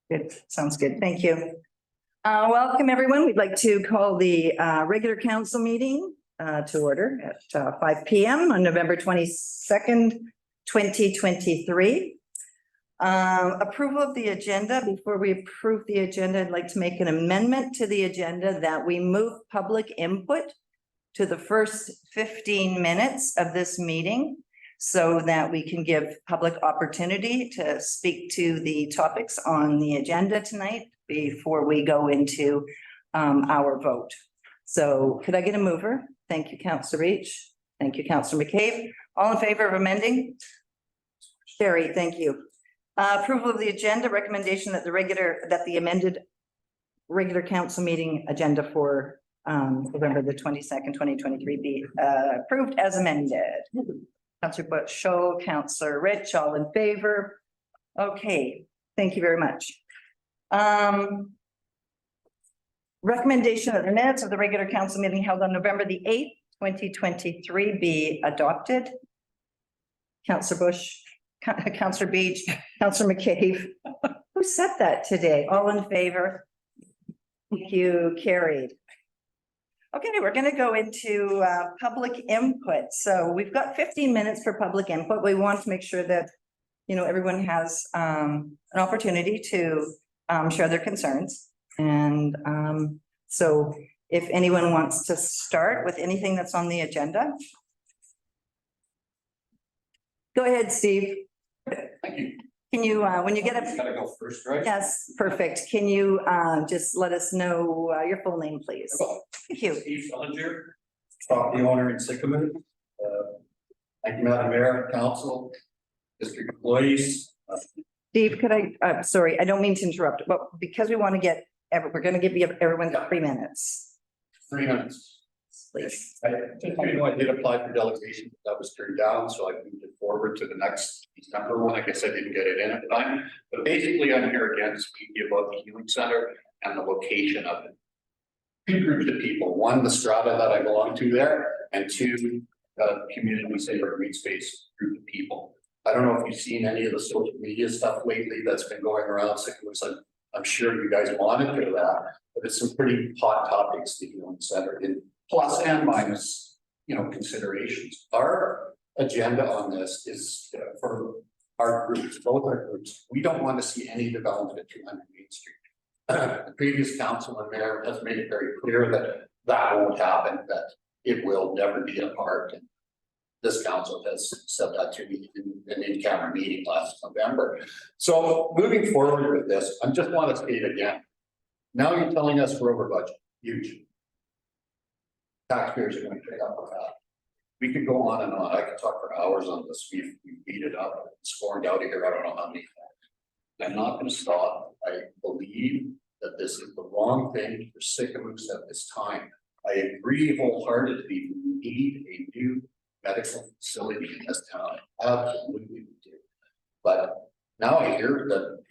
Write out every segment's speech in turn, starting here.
Good, sounds good. Thank you. Welcome, everyone. We'd like to call the regular council meeting to order at 5 p.m. on November 22nd, 2023. Approval of the agenda. Before we approve the agenda, I'd like to make an amendment to the agenda that we move public input to the first 15 minutes of this meeting so that we can give public opportunity to speak to the topics on the agenda tonight before we go into our vote. So could I get a mover? Thank you, Councillor Reach. Thank you, Councillor McCabe. All in favor of amending? Sherry, thank you. Approval of the agenda, recommendation that the amended regular council meeting agenda for November the 22nd, 2023 be approved as amended. Councillor Butchell, Councillor Rich, all in favor? Okay, thank you very much. Recommendation that the minutes of the regular council meeting held on November the 8th, 2023 be adopted. Councillor Bush, Councillor Beach, Councillor McCabe. Who said that today? All in favor? Thank you, carried. Okay, we're going to go into public input. So we've got 15 minutes for public input. We want to make sure that, you know, everyone has an opportunity to share their concerns. And so if anyone wants to start with anything that's on the agenda. Go ahead, Steve. Thank you. Can you, when you get up? Gotta go first, right? Yes, perfect. Can you just let us know your full name, please? Thank you. Steve Schillinger, property owner in Sycamore. Thank you, Madam Mayor, Council, District employees. Steve, could I, sorry, I don't mean to interrupt, but because we want to get, we're going to give you everyone 3 minutes. 3 minutes. Please. I did apply for delegation, but that was turned down, so I moved it forward to the next December one. I guess I didn't get it in at the time, but basically I'm here again to speak to you about the healing center and the location of it. 2 groups of people, one, the strata that I belong to there, and 2, community safer green space group of people. I don't know if you've seen any of the social media stuff lately that's been going around. I'm sure you guys monitor that, but it's some pretty hot topics, the healing center, in plus and minus, you know, considerations. Our agenda on this is for our groups, both our groups. We don't want to see any development at 200 Main Street. The previous council and mayor has made it very clear that that won't happen, that it will never be a part. And this council has said that to me in an in-camera meeting last November. So moving forward with this, I just want to state again, now you're telling us we're over budget, huge. Taxpayers are going to pick up on that. We could go on and on. I could talk for hours on this. We've beat it up, scorned out of here. I don't know how many times. I'm not going to stop. I believe that this is the wrong thing for Sycamoose at this time. I agree wholeheartedly. We need a new medical facility in this town. Absolutely we do. But now I hear that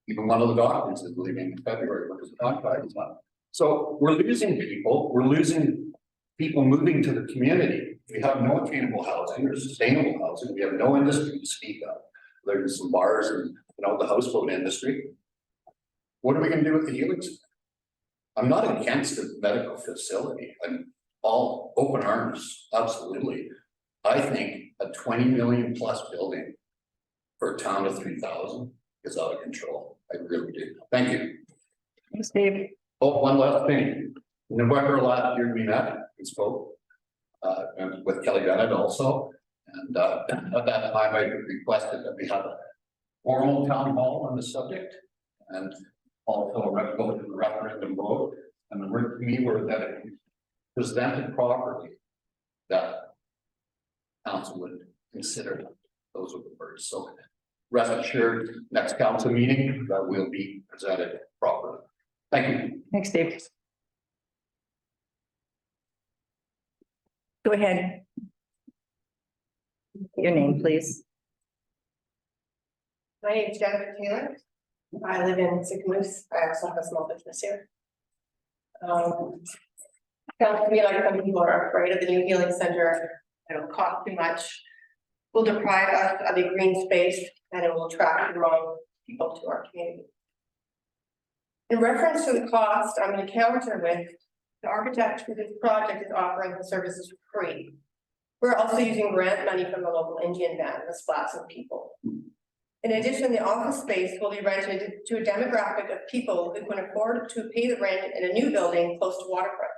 even one of the doctors is leaving in February because the contract is up. So we're losing people. We're losing people moving to the community. We have no attainable housing or sustainable housing. We have no industry to speak of. There's some bars and, you know, the houseboat industry. What are we going to do with the healing center? I'm not against a medical facility. I'm all open arms, absolutely. I think a 20 million plus building for a town of 3,000 is out of control. I really do. Thank you. Thanks, Dave. Oh, one last thing. In November last year, we met and spoke with Kelly Bennett also. And at that time, I requested that we have a formal town hall on the subject and also a referendum vote. And the word to me were that it presented properly that council would consider. Those are the words. So rest assured, next council meeting that will be presented properly. Thank you. Thanks, Dave. Go ahead. Your name, please. My name is Jennifer Taylor. I live in Sycamoose. I also have a small business here. Sounds to me like some people are afraid of the new healing center it'll cost too much, will deprive us of a green space, and it will attract the wrong people to our community. In reference to the cost, I'm going to counter with the architect for this project is offering the services for free. We're also using grant money from the local Indian band to splat some people. In addition, the office space will be rented to a demographic of people who can afford to pay the rent in a new building close to waterfront.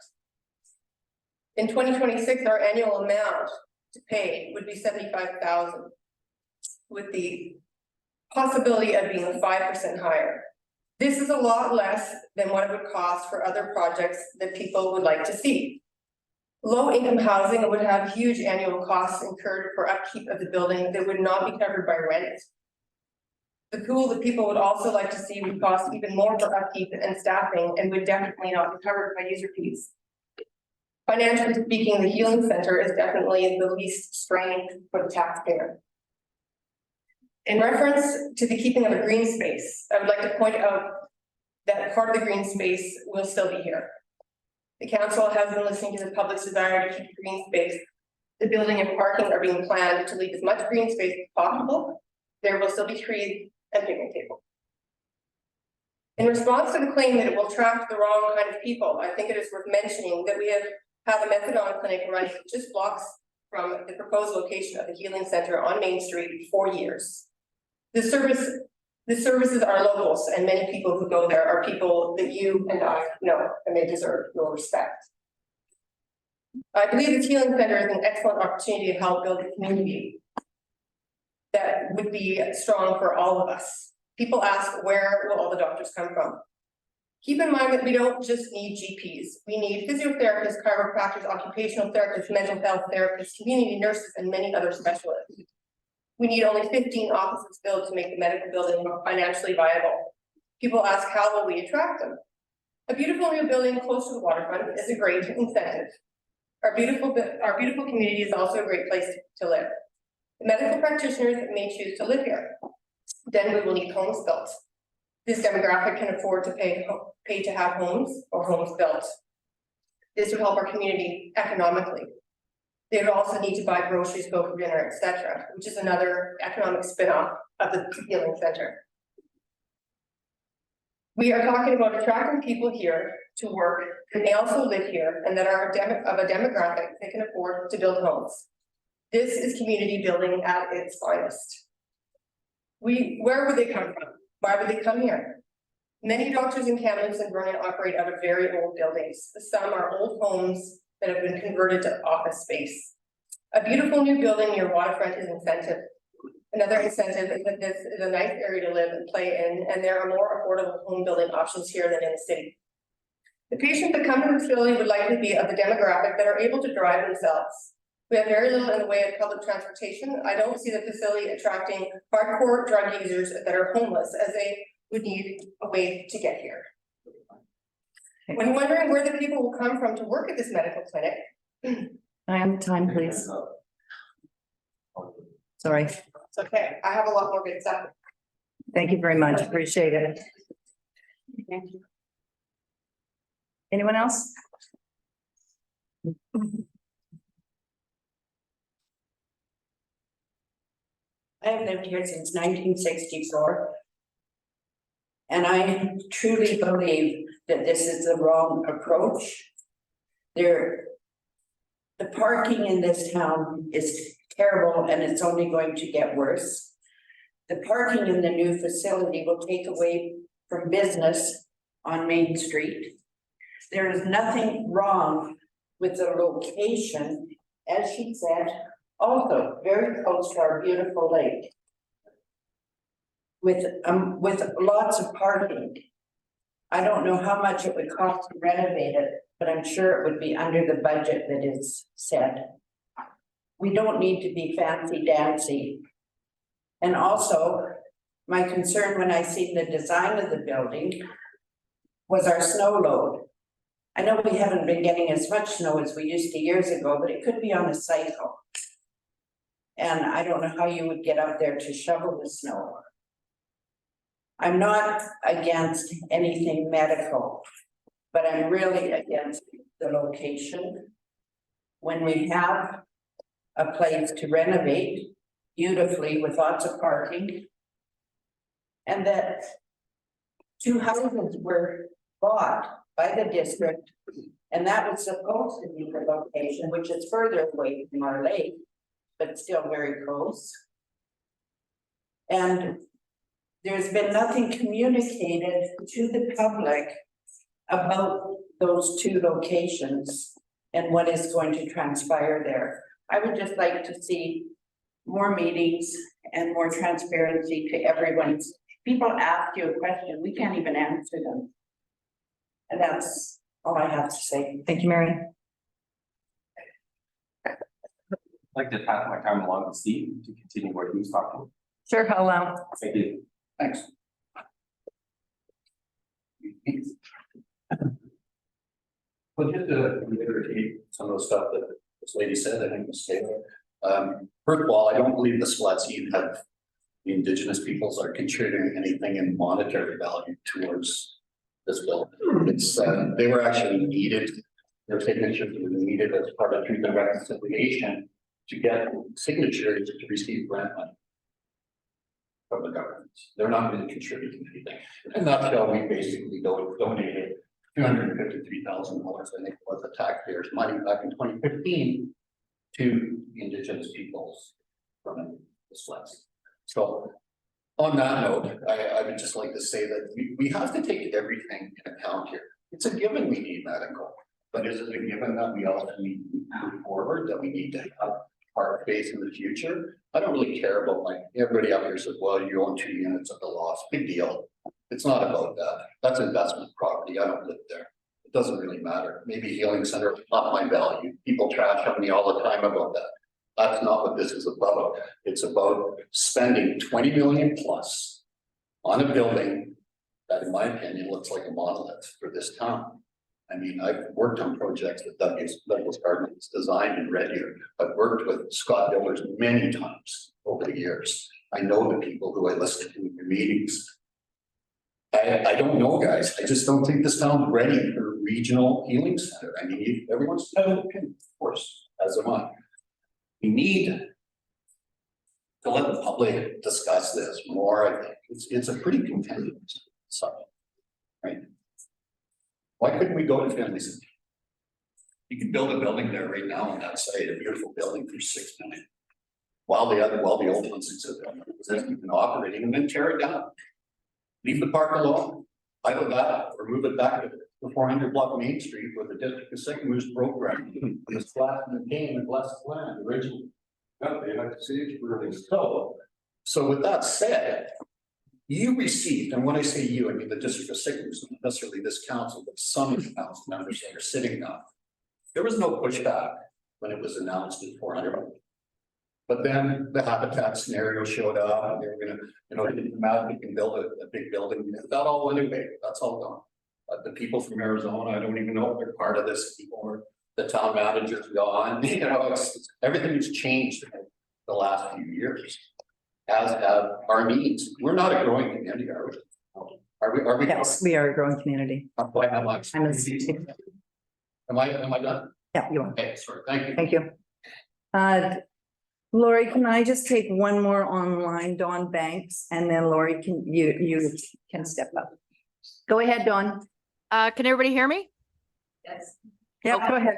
In 2026, our annual amount to pay would be $75,000, with the possibility of being 5% higher. This is a lot less than what it would cost for other projects that people would like to see. Low-income housing would have huge annual costs incurred for upkeep of the building that would not be covered by rent. The pool that people would also like to see would cost even more for upkeep and staffing and would definitely not be covered by user fees. Financially speaking, the healing center is definitely the least strained for the taxpayer. In reference to the keeping of a green space, I would like to point out that part of the green space will still be here. The council has been listening to the public's desire to keep the green space. The building and parking are being planned to leave as much green space as possible. There will still be trees and picnic table. In response to the claim that it will attract the wrong kind of people, I think it is worth mentioning that we have had a methadone clinic running just blocks from the proposed location of the healing center on Main Street for years. The services are locals, and many people who go there are people that you and I know, and they deserve your respect. I believe this healing center is an excellent opportunity to help build a community that would be strong for all of us. People ask, where will all the doctors come from? Keep in mind that we don't just need GPs. We need physiotherapists, chiropractors, occupational therapists, mental health therapists, community nurses, and many other specialists. We need only 15 offices built to make the medical building more financially viable. People ask, how will we attract them? A beautiful new building close to the waterfront is a great incentive. Our beautiful community is also a great place to live. The medical practitioners may choose to live here. Then we will need homes built. This demographic can afford to pay to have homes or homes built. This would help our community economically. They would also need to buy groceries, go for dinner, etc., which is another economic spin-off of the healing center. We are talking about attracting people here to work, and they also live here, and that are of a demographic that can afford to build homes. This is community building at its finest. Where would they come from? Why would they come here? Many doctors in Kamloops and Vernon operate out of very old buildings. Some are old homes that have been converted to office space. A beautiful new building near waterfront is incentive. Another incentive is that this is a nice area to live and play in, and there are more affordable home building options here than in the city. The patients that come to the facility would likely be of the demographic that are able to drive themselves. We have very little in the way of public transportation. I don't see the facility attracting hardcore drug users that are homeless, as they would need a way to get here. When wondering where the people will come from to work at this medical clinic. I am time, please. Sorry. It's okay. I have a lot more good stuff. Thank you very much. Appreciate it. Thank you. Anyone else? I have lived here since 1964. And I truly believe that this is the wrong approach. The parking in this town is terrible, and it's only going to get worse. The parking in the new facility will take away from business on Main Street. There is nothing wrong with the location, as she said, also very close to our beautiful lake. With lots of parking. I don't know how much it would cost to renovate it, but I'm sure it would be under the budget that is set. We don't need to be fancy dancy. And also, my concern when I seen the design of the building was our snow load. I know we haven't been getting as much snow as we used to years ago, but it could be on a cycle. And I don't know how you would get out there to shovel the snow. I'm not against anything medical, but I'm really against the location. When we have a place to renovate beautifully with lots of parking. And that 2 houses were bought by the district, and that was supposed to be the location, which is further away from our lake, but still very close. And there's been nothing communicated to the public about those 2 locations and what is going to transpire there. I would just like to see more meetings and more transparency to everyone. People ask you a question, we can't even answer them. And that's all I have to say. Thank you, Mary. I'd like to pass my time along to Steve to continue what he was talking. Sure, I'll Thank you. Thanks. Well, just to reiterate some of the stuff that this lady said, I think was Taylor. First of all, I don't believe the Swatsea have the Indigenous peoples are contributing anything in monetary value towards this bill. It's they were actually needed, their signatures were needed as part of truth and reconciliation to get signatures to receive grant money from the government. They're not really contributing anything. In a nutshell, we basically donated $253,000, I think it was, the taxpayers' money back in 2015 to the Indigenous peoples from the Swatsea. So on that note, I would just like to say that we have to take everything in account here. It's a given we need medical, but is it a given that we also need to move forward, that we need to have our faith in the future? I don't really care about, like, everybody up here says, well, you own 2 units at the loss, big deal. It's not about that. That's investment property. I don't live there. It doesn't really matter. Maybe healing center is not my value. People trash on me all the time about that. That's not what this is about. It's about spending 20 million plus on a building that, in my opinion, looks like a monolith for this town. I mean, I've worked on projects that Douglas Gardner has designed in Red Deer. I've worked with Scott Dillers many times over the years. I know the people who I listen to in the meetings. I don't know, guys. I just don't think this town's ready for a regional healing center. I mean, everyone's got an opinion, of course, as am I. We need to let the public discuss this more. I think it's a pretty contentious subject, right? Why couldn't we go to Finley City? You can build a building there right now on that site, a beautiful building for $6 million. While the old ones exist and operating, and then tear it down. Leave the park alone, either that or move it back to the 400 block Main Street where the district of Sycamore's program was flat and became and blessed land originally. Yeah, they had to see it really. So with that said, you received, and when I say you, I mean the district of Sycamore, not necessarily this council, but some of the council members that are sitting now. There was no pushback when it was announced at 400. But then the habitat scenario showed up and they were gonna, it didn't matter, we can build a big building. That all went away. That's all gone. But the people from Arizona, I don't even know if they're part of this. People were, the town manager's gone. Everything's changed in the last few years. As have our needs. We're not a growing community, are we? Are we? Yes, we are a growing community. Am I done? Yeah, you are. Okay, sorry, thank you. Thank you. Lori, can I just take one more online, Dawn Banks, and then Lori, you can step up. Go ahead, Dawn. Can everybody hear me? Yes. Yeah, go ahead.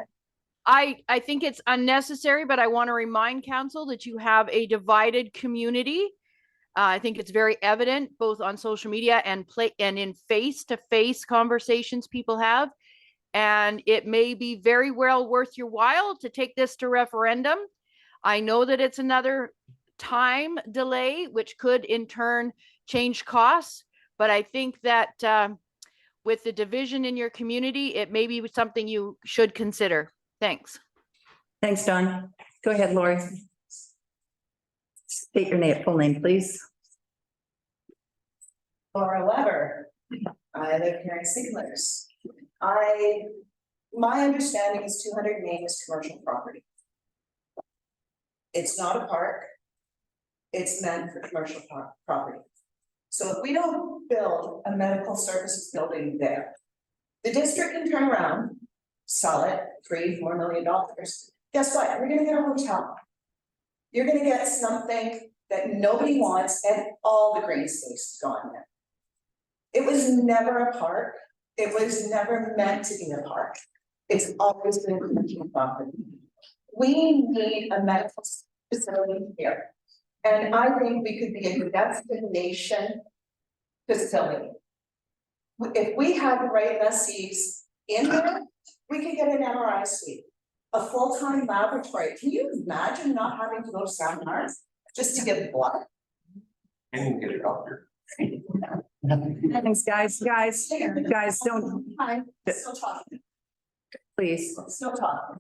I think it's unnecessary, but I want to remind council that you have a divided community. I think it's very evident both on social media and in face-to-face conversations people have. And it may be very well worth your while to take this to referendum. I know that it's another time delay, which could in turn change costs, but I think that with the division in your community, it may be something you should consider. Thanks. Thanks, Dawn. Go ahead, Lori. State your full name, please. Laura Weber. I live here in Siglers. My understanding is 200 Main is commercial property. It's not a park. It's meant for commercial property. So if we don't build a medical services building there, the district can turn around, sell it, $3-4 million. Guess what? We're gonna get a hotel. you're gonna get something that nobody wants and all the green space is gone there. It was never a park. It was never meant to be a park. It's always been a commercial property. We need a medical facility here. And I think we could be a destination facility. If we had the right lessees in there, we could get an MRI suite, a full-time laboratory. Can you imagine not having to go to Sound Hearts just to get blood? And get a doctor. Thanks, guys, don't, Hi, still talking, please. still talking.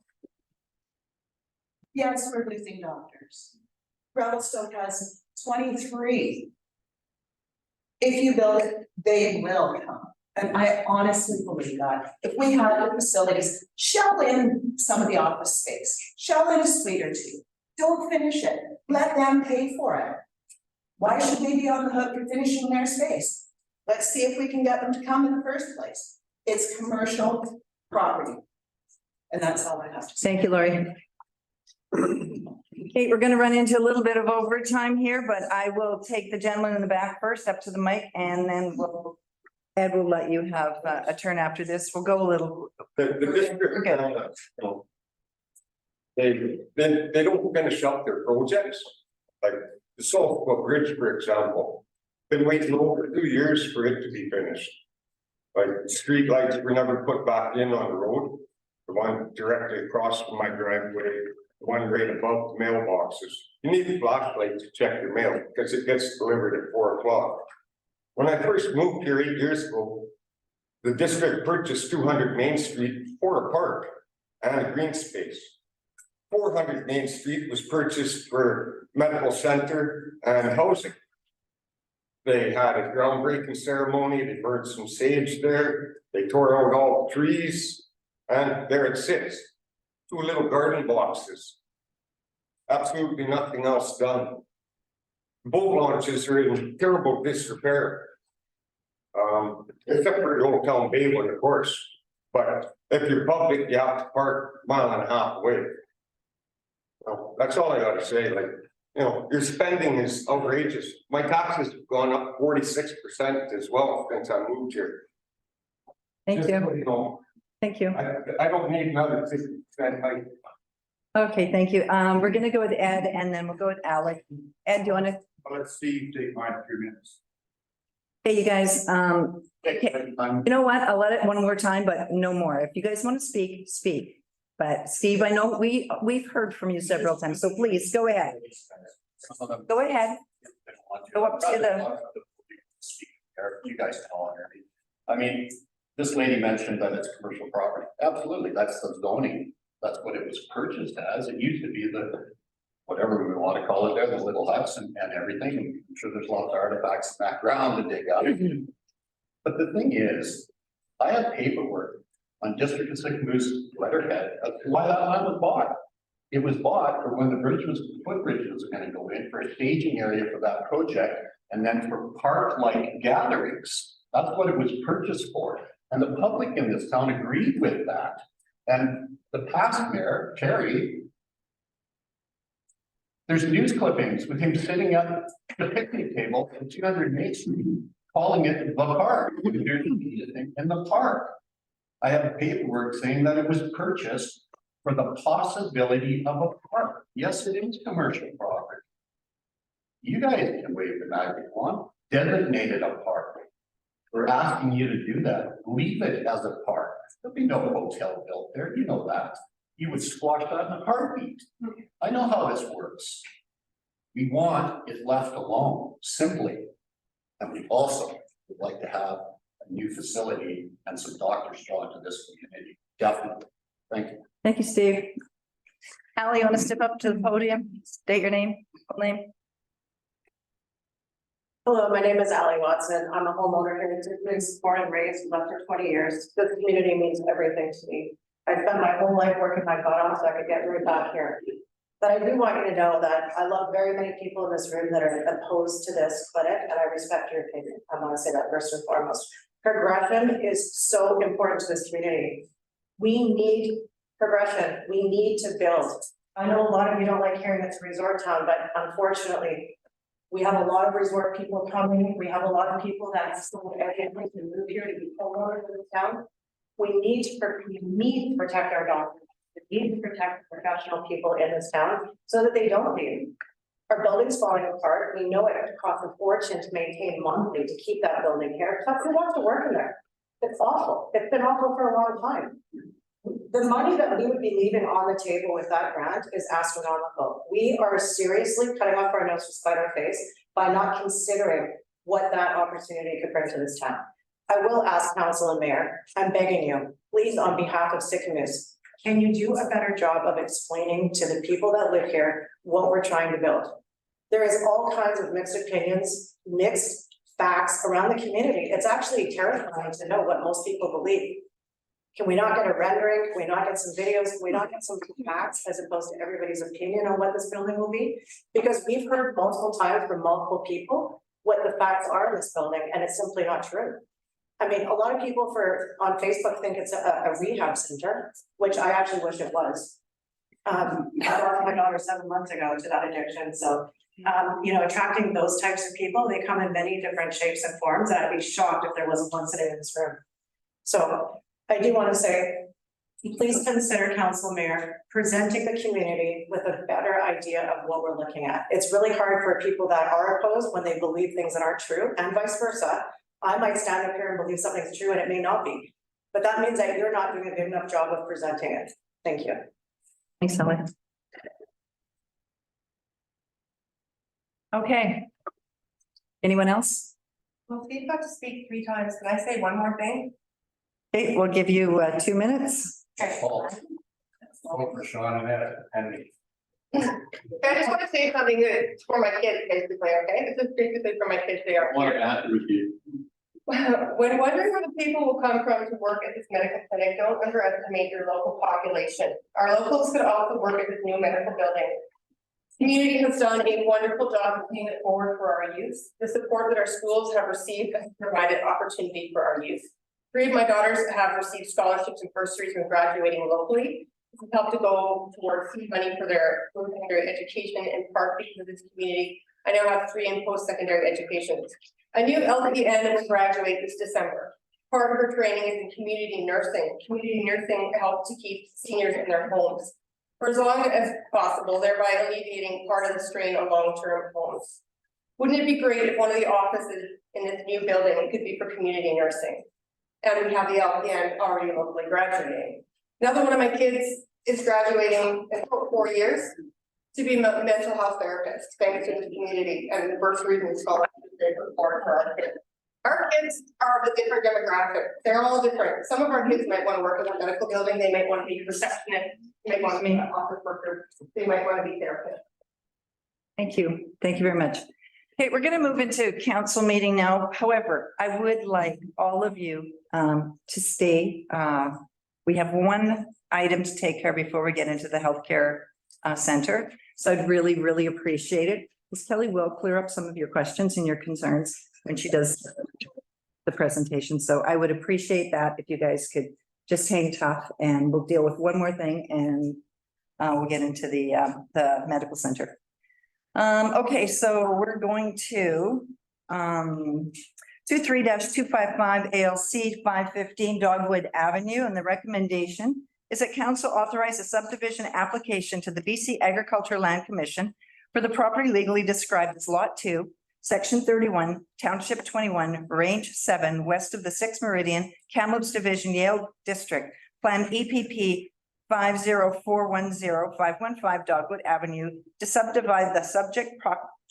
Yes, we're losing doctors. Revelstoke has 23. If you build it, they will come. And I honestly believe that. If we have the facilities, shell in some of the office space, shell in a suite or two. Don't finish it. Let them pay for it. Why should they be on the hook for finishing their space? Let's see if we can get them to come in the first place. It's commercial property. And that's all I have to say. Thank you, Lori. Kate, we're gonna run into a little bit of overtime here, but I will take the gentleman in the back first up to the mic, and then Ed will let you have a turn after this. We'll go a little. The district, they don't finish up their projects, like the Southwood Bridge, for example. Been waiting over 2 years for it to be finished. Like street lights were never put back in on the road. The one directly across from my driveway, the one right above the mailboxes. You need a flashlight to check your mail because it gets delivered at 4 o'clock. When I first moved here 8 years ago, the district purchased 200 Main Street for a park and a green space. 400 Main Street was purchased for medical center and housing. They had a groundbreaking ceremony, they burned some sage there, they tore out all the trees, and there it sits. 2 little garden boxes. Absolutely nothing else done. Boat launches are in terrible disrepair. Except for the old town bay one, of course. But if you're public, you have to park a mile and a half away. Well, that's all I gotta say, like, you know, your spending is outrageous. My taxes have gone up 46% as well since I moved here. Thank Just, you, you know, thank you. I don't need another 50% hike. Okay, thank you. We're gonna go with Ed, and then we'll go with Alec. Ed, do you wanna, Let's Steve take mine 3 minutes. hey, you guys, Okay, you know what? I'll let it one more time, but no more. If you guys want to speak, speak. But Steve, I know we've heard from you several times, so please go ahead. Go ahead. Go up to the. You guys can all hear me. I mean, this lady mentioned that it's commercial property. Absolutely, that's the zoning. That's what it was purchased as. It used to be the, whatever we want to call it there, the little huts and everything. I'm sure there's lots of artifacts in that ground to dig up. But the thing is, I have paperwork on District of Sycamore letterhead of why that land was bought. It was bought for when the footbridge was going to go in for a staging area for that project, and then for park-like gatherings. That's what it was purchased for. And the public in this town agreed with that. And the past mayor, Terry, there's news clippings with him sitting at the picnic table in 200 Main Street, calling it the park. In the park. I have paperwork saying that it was purchased for the possibility of a park. Yes, it is commercial property. You guys can wave the magic wand, designate it a park. We're asking you to do that. Leave it as a park. There'll be no hotel built there. You know that. You would squash that in a heartbeat. I know how this works. We want it left alone, simply. And we also would like to have a new facility and some doctors drawn to this community. Definitely. Thank you. Thank you, Steve. Allie, you want to step up to the podium? State your name, full name. Hello, my name is Allie Watson. I'm a homeowner here in Tiffany's, born and raised, lived for 20 years. This community means everything to me. I spent my whole life working my butt off so I could get right back here. But I do want you to know that I love very many people in this room that are opposed to this clinic, and I respect your opinion. I want to say that first and foremost. Progression is so important to this community. We need progression. We need to build. I know a lot of you don't like hearing it's a resort town, but unfortunately, we have a lot of resort people coming, we have a lot of people that sold everything to move here to be homeowners in the town. We need to protect our dogs, we need to protect professional people in this town so that they don't leave. Our building's falling apart, we know it costs a fortune to maintain monthly to keep that building here, plus who wants to work in there? It's awful, it's been awful for a long time. The money that we would be leaving on the table with that grant is astronomical. We are seriously cutting off our nose to spite our face by not considering what that opportunity could bring to this town. I will ask council and mayor, I'm begging you, please, on behalf of Sycamoose, can you do a better job of explaining to the people that live here what we're trying to build? There is all kinds of mixed opinions, mixed facts around the community. It's actually terrifying to know what most people believe. Can we not get a rendering? Can we not get some videos? Can we not get some facts as opposed to everybody's opinion on what this building will be? Because we've heard multiple times from multiple people what the facts are in this building, and it's simply not true. I mean, a lot of people on Facebook think it's a rehab center, which I actually wish it was. I lost my daughter 7 months ago to that addiction, so you know, attracting those types of people, they come in many different shapes and forms, and I'd be shocked if there wasn't one sitting in this room. So I do want to say, please consider, council mayor, presenting the community with a better idea of what we're looking at. It's really hard for people that are opposed when they believe things that aren't true, and vice versa. I might stand up here and believe something's true and it may not be, but that means that you're not doing a good enough job of presenting it. Thank you. Thanks, Helen. Okay. Anyone else? Well, Steve got to speak 3 times. Can I say one more thing? Okay, we'll give you 2 minutes. Okay. Vote for Sean and Henry. I just want to say something that's for my kids, basically, okay? This is basically for my kids, they are One here. after review. When wondering where the people will come from to work at this medical clinic, don't underestimate your local population. Our locals could also work at this new medical building. Community has done a wonderful job of paying it forward for our youth. The support that our schools have received has provided opportunity for our youth. 3 of my daughters have received scholarships and bursaries from graduating locally. This has helped to go towards money for their post-secondary education, in part because of this community. I now have 3 in post-secondary education. A new LPN will graduate this December. Part of her training is in community nursing. Community nursing helps to keep seniors in their homes for as long as possible, thereby alleviating part of the strain on long-term homes. Wouldn't it be great if one of the offices in this new building could be for community nursing? And we have the LPN already locally graduating. Another one of my kids is graduating in 4 years to be a mental health therapist, thanks to the community and the bursaries and scholarships they support for our kids. Our kids are of a different demographic. They're all different. Some of our kids might want to work in a medical building. They might want to be receptionist. They might want to be an office worker. They might want to be therapist. Thank you. Thank you very much. Okay, we're going to move into council meeting now. However, I would like all of you to stay. We have one item to take care of before we get into the healthcare center. So I'd really, really appreciate it. Ms. Kelly will clear up some of your questions and your concerns when she does the presentation. So I would appreciate that if you guys could just hang tough, and we'll deal with one more thing and we'll get into the medical center. Okay, so we're going to 23-255 ALC 515 Dogwood Avenue, and the recommendation is that council authorize a subdivision application to the BC Agricultural Land Commission for the property legally described as Lot 2, Section 31, Township 21, Range 7, west of the 6th Meridian, Kamloops Division, Yale District, Plan EPP 50410-515 Dogwood Avenue, to subdivide the subject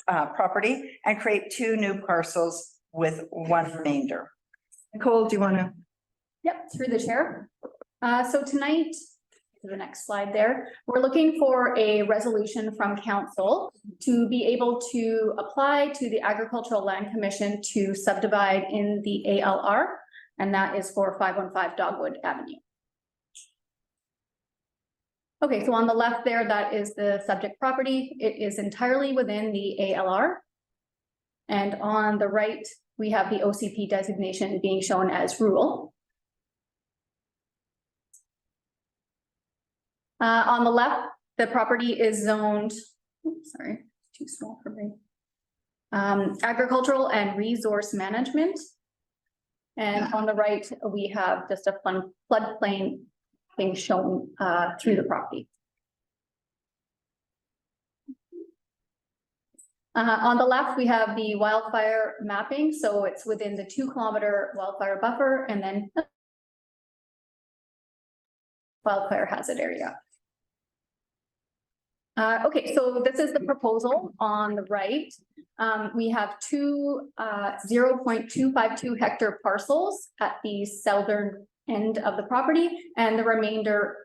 property and create 2 new parcels with 1 remainder. Nicole, do you want to? Yep, through the chair. So tonight, to the next slide there, we're looking for a resolution from council to be able to apply to the Agricultural Land Commission to subdivide in the ALR, and that is for 515 Dogwood Avenue. Okay, so on the left there, that is the subject property. It is entirely within the ALR. And on the right, we have the OCP designation being shown as rural. On the left, The property is zoned, oops, sorry, too small for me. Agricultural and resource management. And on the right, we have just a floodplain being shown through the property. On the left, we have the wildfire mapping, so it's within the 2-kilometer wildfire buffer and then wildfire hazard area. Okay, so this is the proposal on the right. We have two 0.252 hectare parcels at the southern end of the property, and the remainder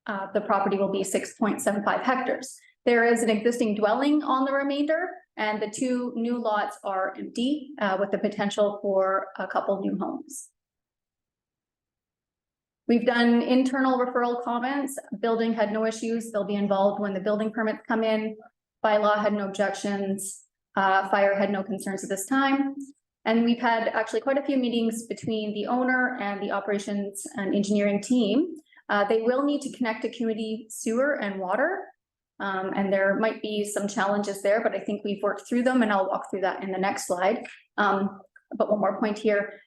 of the property will be 6.75 hectares. There is an existing dwelling on the remainder, and the 2 new lots are empty with the potential for a couple new homes. We've done internal referral comments. Building had no issues. They'll be involved when the building permits come in. Bylaw had no objections. Fire had no concerns at this time. And we've had actually quite a few meetings between the owner and the operations and engineering team. They will need to connect to community sewer and water. And there might be some challenges there, but I think we've worked through them, and I'll walk through that in the next slide. But one more point here.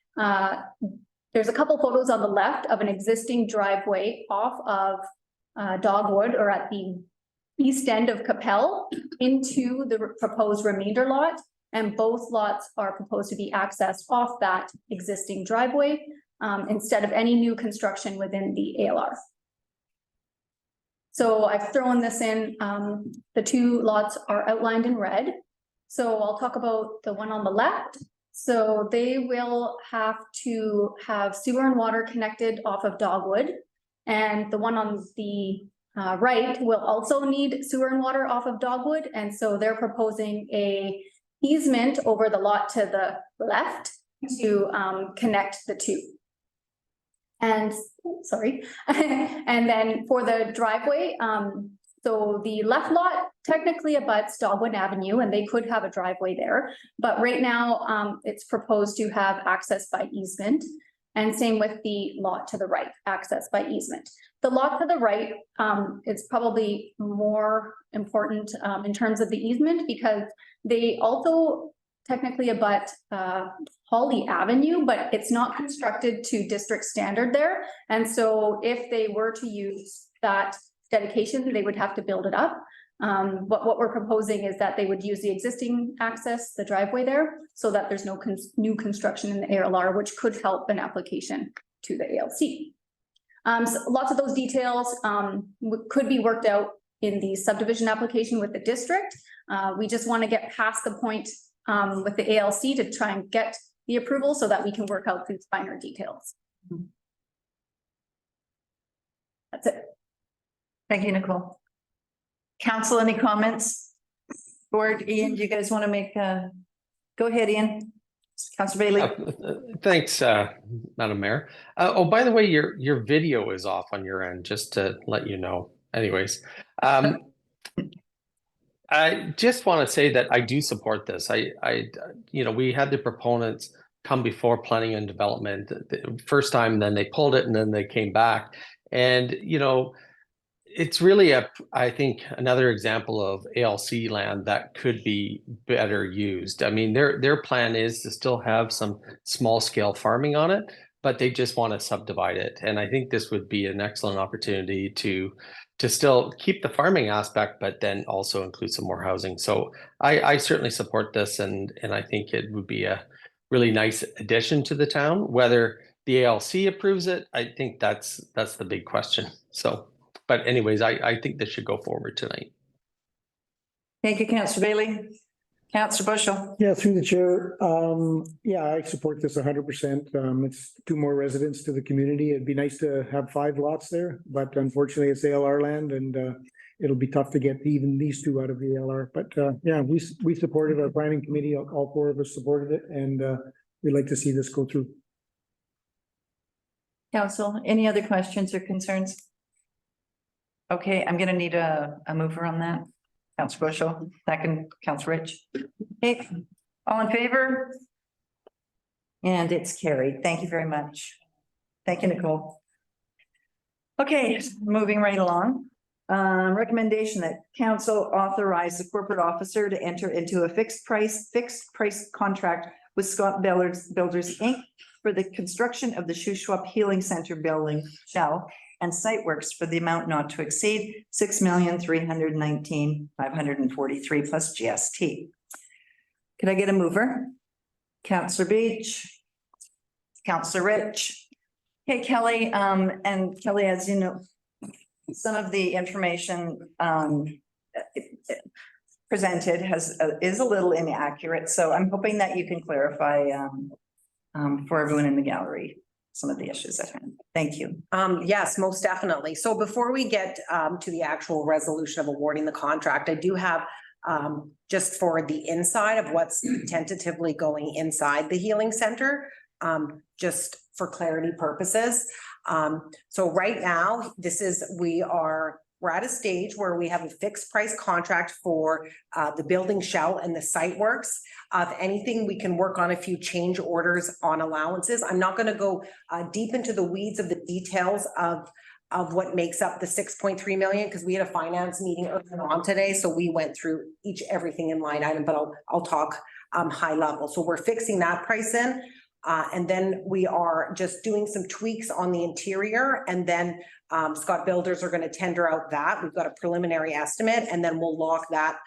There's a couple photos on the left of an existing driveway off of Dogwood, or at the east end of Capel, into the proposed remainder lot. And both lots are proposed to be accessed off that existing driveway instead of any new construction within the ALR. So I've thrown this in, the 2 lots are outlined in red. So I'll talk about the one on the left. So they will have to have sewer and water connected off of Dogwood. And the one on the right will also need sewer and water off of Dogwood. And so they're proposing a easement over the lot to the left to connect the 2. And sorry, and then for the driveway, so the left lot technically abuts Dogwood Avenue, and they could have a driveway there. But right now, it's proposed to have access by easement, and same with the lot to the right, access by easement. The lot to the right is probably more important in terms of the easement, because they also technically abut Holly Avenue, but it's not constructed to district standard there. And so if they were to use that dedication, they would have to build it up. But what we're proposing is that they would use the existing access, the driveway there, so that there's no new construction in the ALR, which could help an application to the ALC. So lots of those details could be worked out in the subdivision application with the district. We just want to get past the point with the ALC to try and get the approval so that we can work out these finer details. That's it. Thank you, Nicole. Council, any comments? Board, Ian, do you guys want to make go ahead, Ian. Councillor Bailey. Thanks, Madam Mayor. Oh, by the way, your video is off on your end, just to let you know. Anyways, I just want to say that I do support this. You know, we had the proponents come before planning and development the first time, then they pulled it, and then they came back. And, you know, it's really I think another example of ALC land that could be better used. I mean, their plan is to still have some small scale farming on it, but they just want to subdivide it. And I think this would be an excellent opportunity to still keep the farming aspect, but then also include some more housing. So I certainly support this, and I think it would be a really nice addition to the town. Whether the ALC approves it, I think that's the big question. So, but anyways, I think this should go forward tonight. Thank you, Councillor Bailey. Councillor Bushel. Yeah, through the chair. Yeah, I support this 100%. It's 2 more residents to the community. It'd be nice to have 5 lots there, but unfortunately it's ALR land, and it'll be tough to get even these 2 out of the ALR. But yeah, we supported, our planning committee, all 4 of us supported it, and we'd like to see this go through. Council, any other questions or concerns? Okay, I'm gonna need a mover on that. Councillor Bushel, second, Councillor Rich. Okay, all in favor? And it's carried. Thank you very much. Thank you, Nicole. Okay, moving right along. Recommendation that council authorize the corporate officer to enter into a fixed price contract with Scott Builders Inc. for the construction of the Shuswap Healing Center building shell and site works for the amount not to exceed $6,319,543 plus GST. Could I get a mover? Councillor Beach. Councillor Rich. Okay, Kelly, and Kelly, as you know, some of the information presented is a little inaccurate, so I'm hoping that you can clarify for everyone in the gallery some of the issues at hand. Thank you. Yes, most definitely. So before we get to the actual resolution of awarding the contract, I do have just for the inside of what's tentatively going inside the healing center, just for clarity purposes. So right now, we're at a stage where we have a fixed price contract for the building shell and the site works. If anything, we can work on a few change orders on allowances. I'm not going to go deep into the weeds of the details of what makes up the 6.3 million, because we had a finance meeting earlier on today. So we went through everything in line item, but I'll talk high level. So we're fixing that price in. And then we are just doing some tweaks on the interior, and then Scott Builders are going to tender out that. We've got a preliminary estimate, and then we'll lock that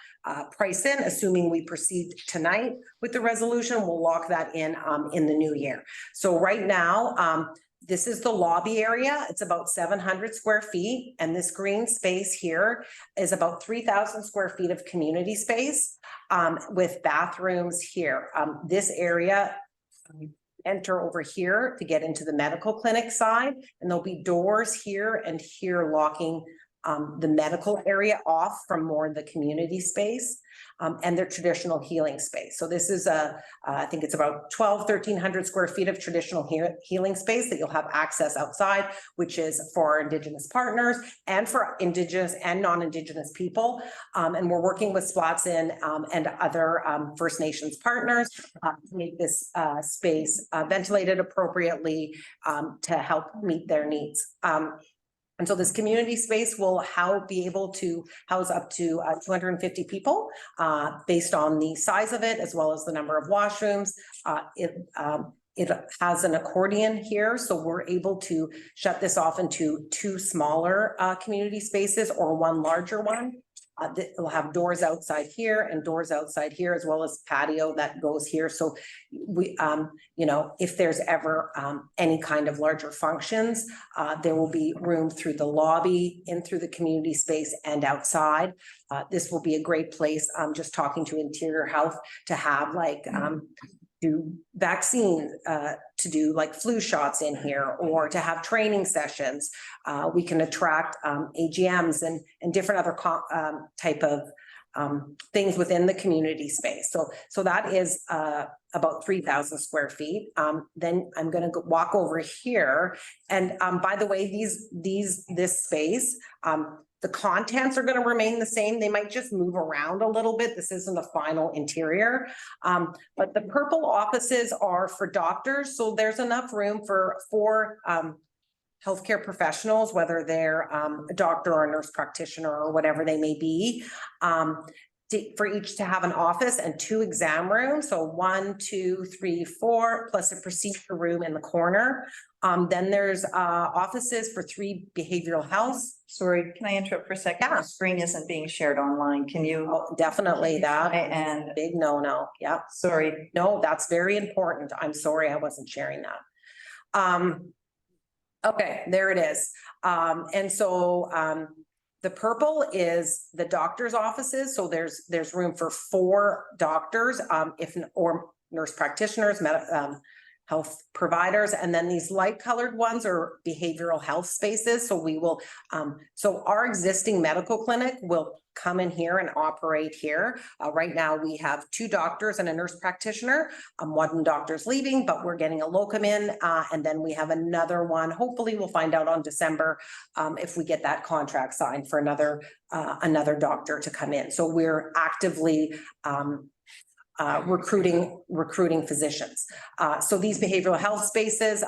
price in, assuming we proceed tonight with the resolution. We'll lock that in the new year. So right now, this is the lobby area. It's about 700 square feet, and this green space here is about 3,000 square feet of community space with bathrooms here. This area, enter over here to get into the medical clinic side, and there'll be doors here and here locking the medical area off from more of the community space and their traditional healing space. So this is I think it's about 1,300 square feet of traditional healing space that you'll have access outside, which is for our Indigenous partners and for Indigenous and non-Indigenous people. And we're working with Splatsin and other First Nations partners to make this space ventilated appropriately to help meet their needs. And so this community space will be able to house up to 250 people based on the size of it, as well as the number of washrooms. It has an accordion here, so we're able to shut this off into 2 smaller community spaces or 1 larger one. It'll have doors outside here and doors outside here, as well as patio that goes here. So we, if there's ever any kind of larger functions, there will be room through the lobby, in through the community space and outside. This will be a great place. I'm just talking to Interior Health to have do vaccines, to do like flu shots in here, or to have training sessions. We can attract AGMs and different other type of things within the community space. So that is about 3,000 square feet. Then I'm going to walk over here, and by the way, this space, the contents are going to remain the same. They might just move around a little bit. This isn't the final interior, but the purple offices are for doctors. So there's enough room for 4 healthcare professionals, whether they're a doctor or a nurse practitioner or whatever they may be, for each to have an office and 2 exam rooms. So 1, 2, 3, 4, plus a procedure room in the corner. Then there's offices for 3 behavioral health. Sorry, can I interrupt for a second? Yeah. The screen isn't being shared online. Can you? Oh, definitely that. And Big no. Yep. sorry. No, that's very important. I'm sorry I wasn't sharing that. Okay, there it is. And so the purple is the doctor's offices. So there's room for 4 doctors, or nurse practitioners, health providers. And then these light colored ones are behavioral health spaces. So we will, so our existing medical clinic will come in here and operate here. Right now we have 2 doctors and a nurse practitioner. One doctor's leaving, but we're getting a locum in. And then we have another one. Hopefully we'll find out on December if we get that contract signed for another doctor to come in. So we're actively recruiting physicians. So these behavioral health spaces,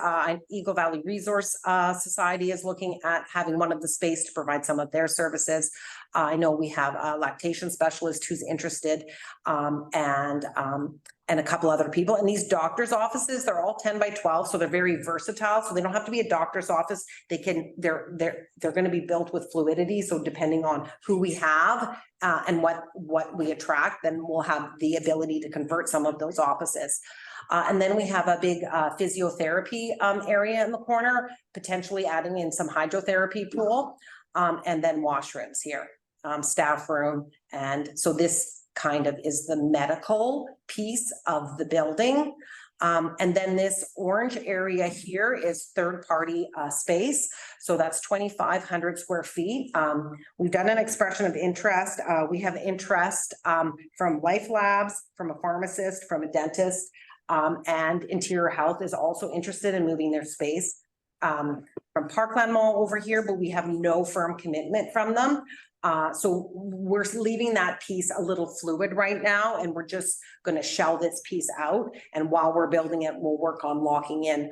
Eagle Valley Resource Society is looking at having one of the space to provide some of their services. I know we have a lactation specialist who's interested, and a couple other people. And these doctors' offices, they're all 10 by 12, so they're very versatile. So they don't have to be a doctor's office. They're going to be built with fluidity. So depending on who we have and what we attract, then we'll have the ability to convert some of those offices. And then we have a big physiotherapy area in the corner, potentially adding in some hydrotherapy pool, and then washrooms here, staff room. And so this kind of is the medical piece of the building. And then this orange area here is third-party space. So that's 2,500 square feet. We've done an expression of interest. We have interest from Life Labs, from a pharmacist, from a dentist, and Interior Health is also interested in moving their space from Parkland Mall over here, but we have no firm commitment from them. So we're leaving that piece a little fluid right now, and we're just going to shell this piece out. And while we're building it, we'll work on locking in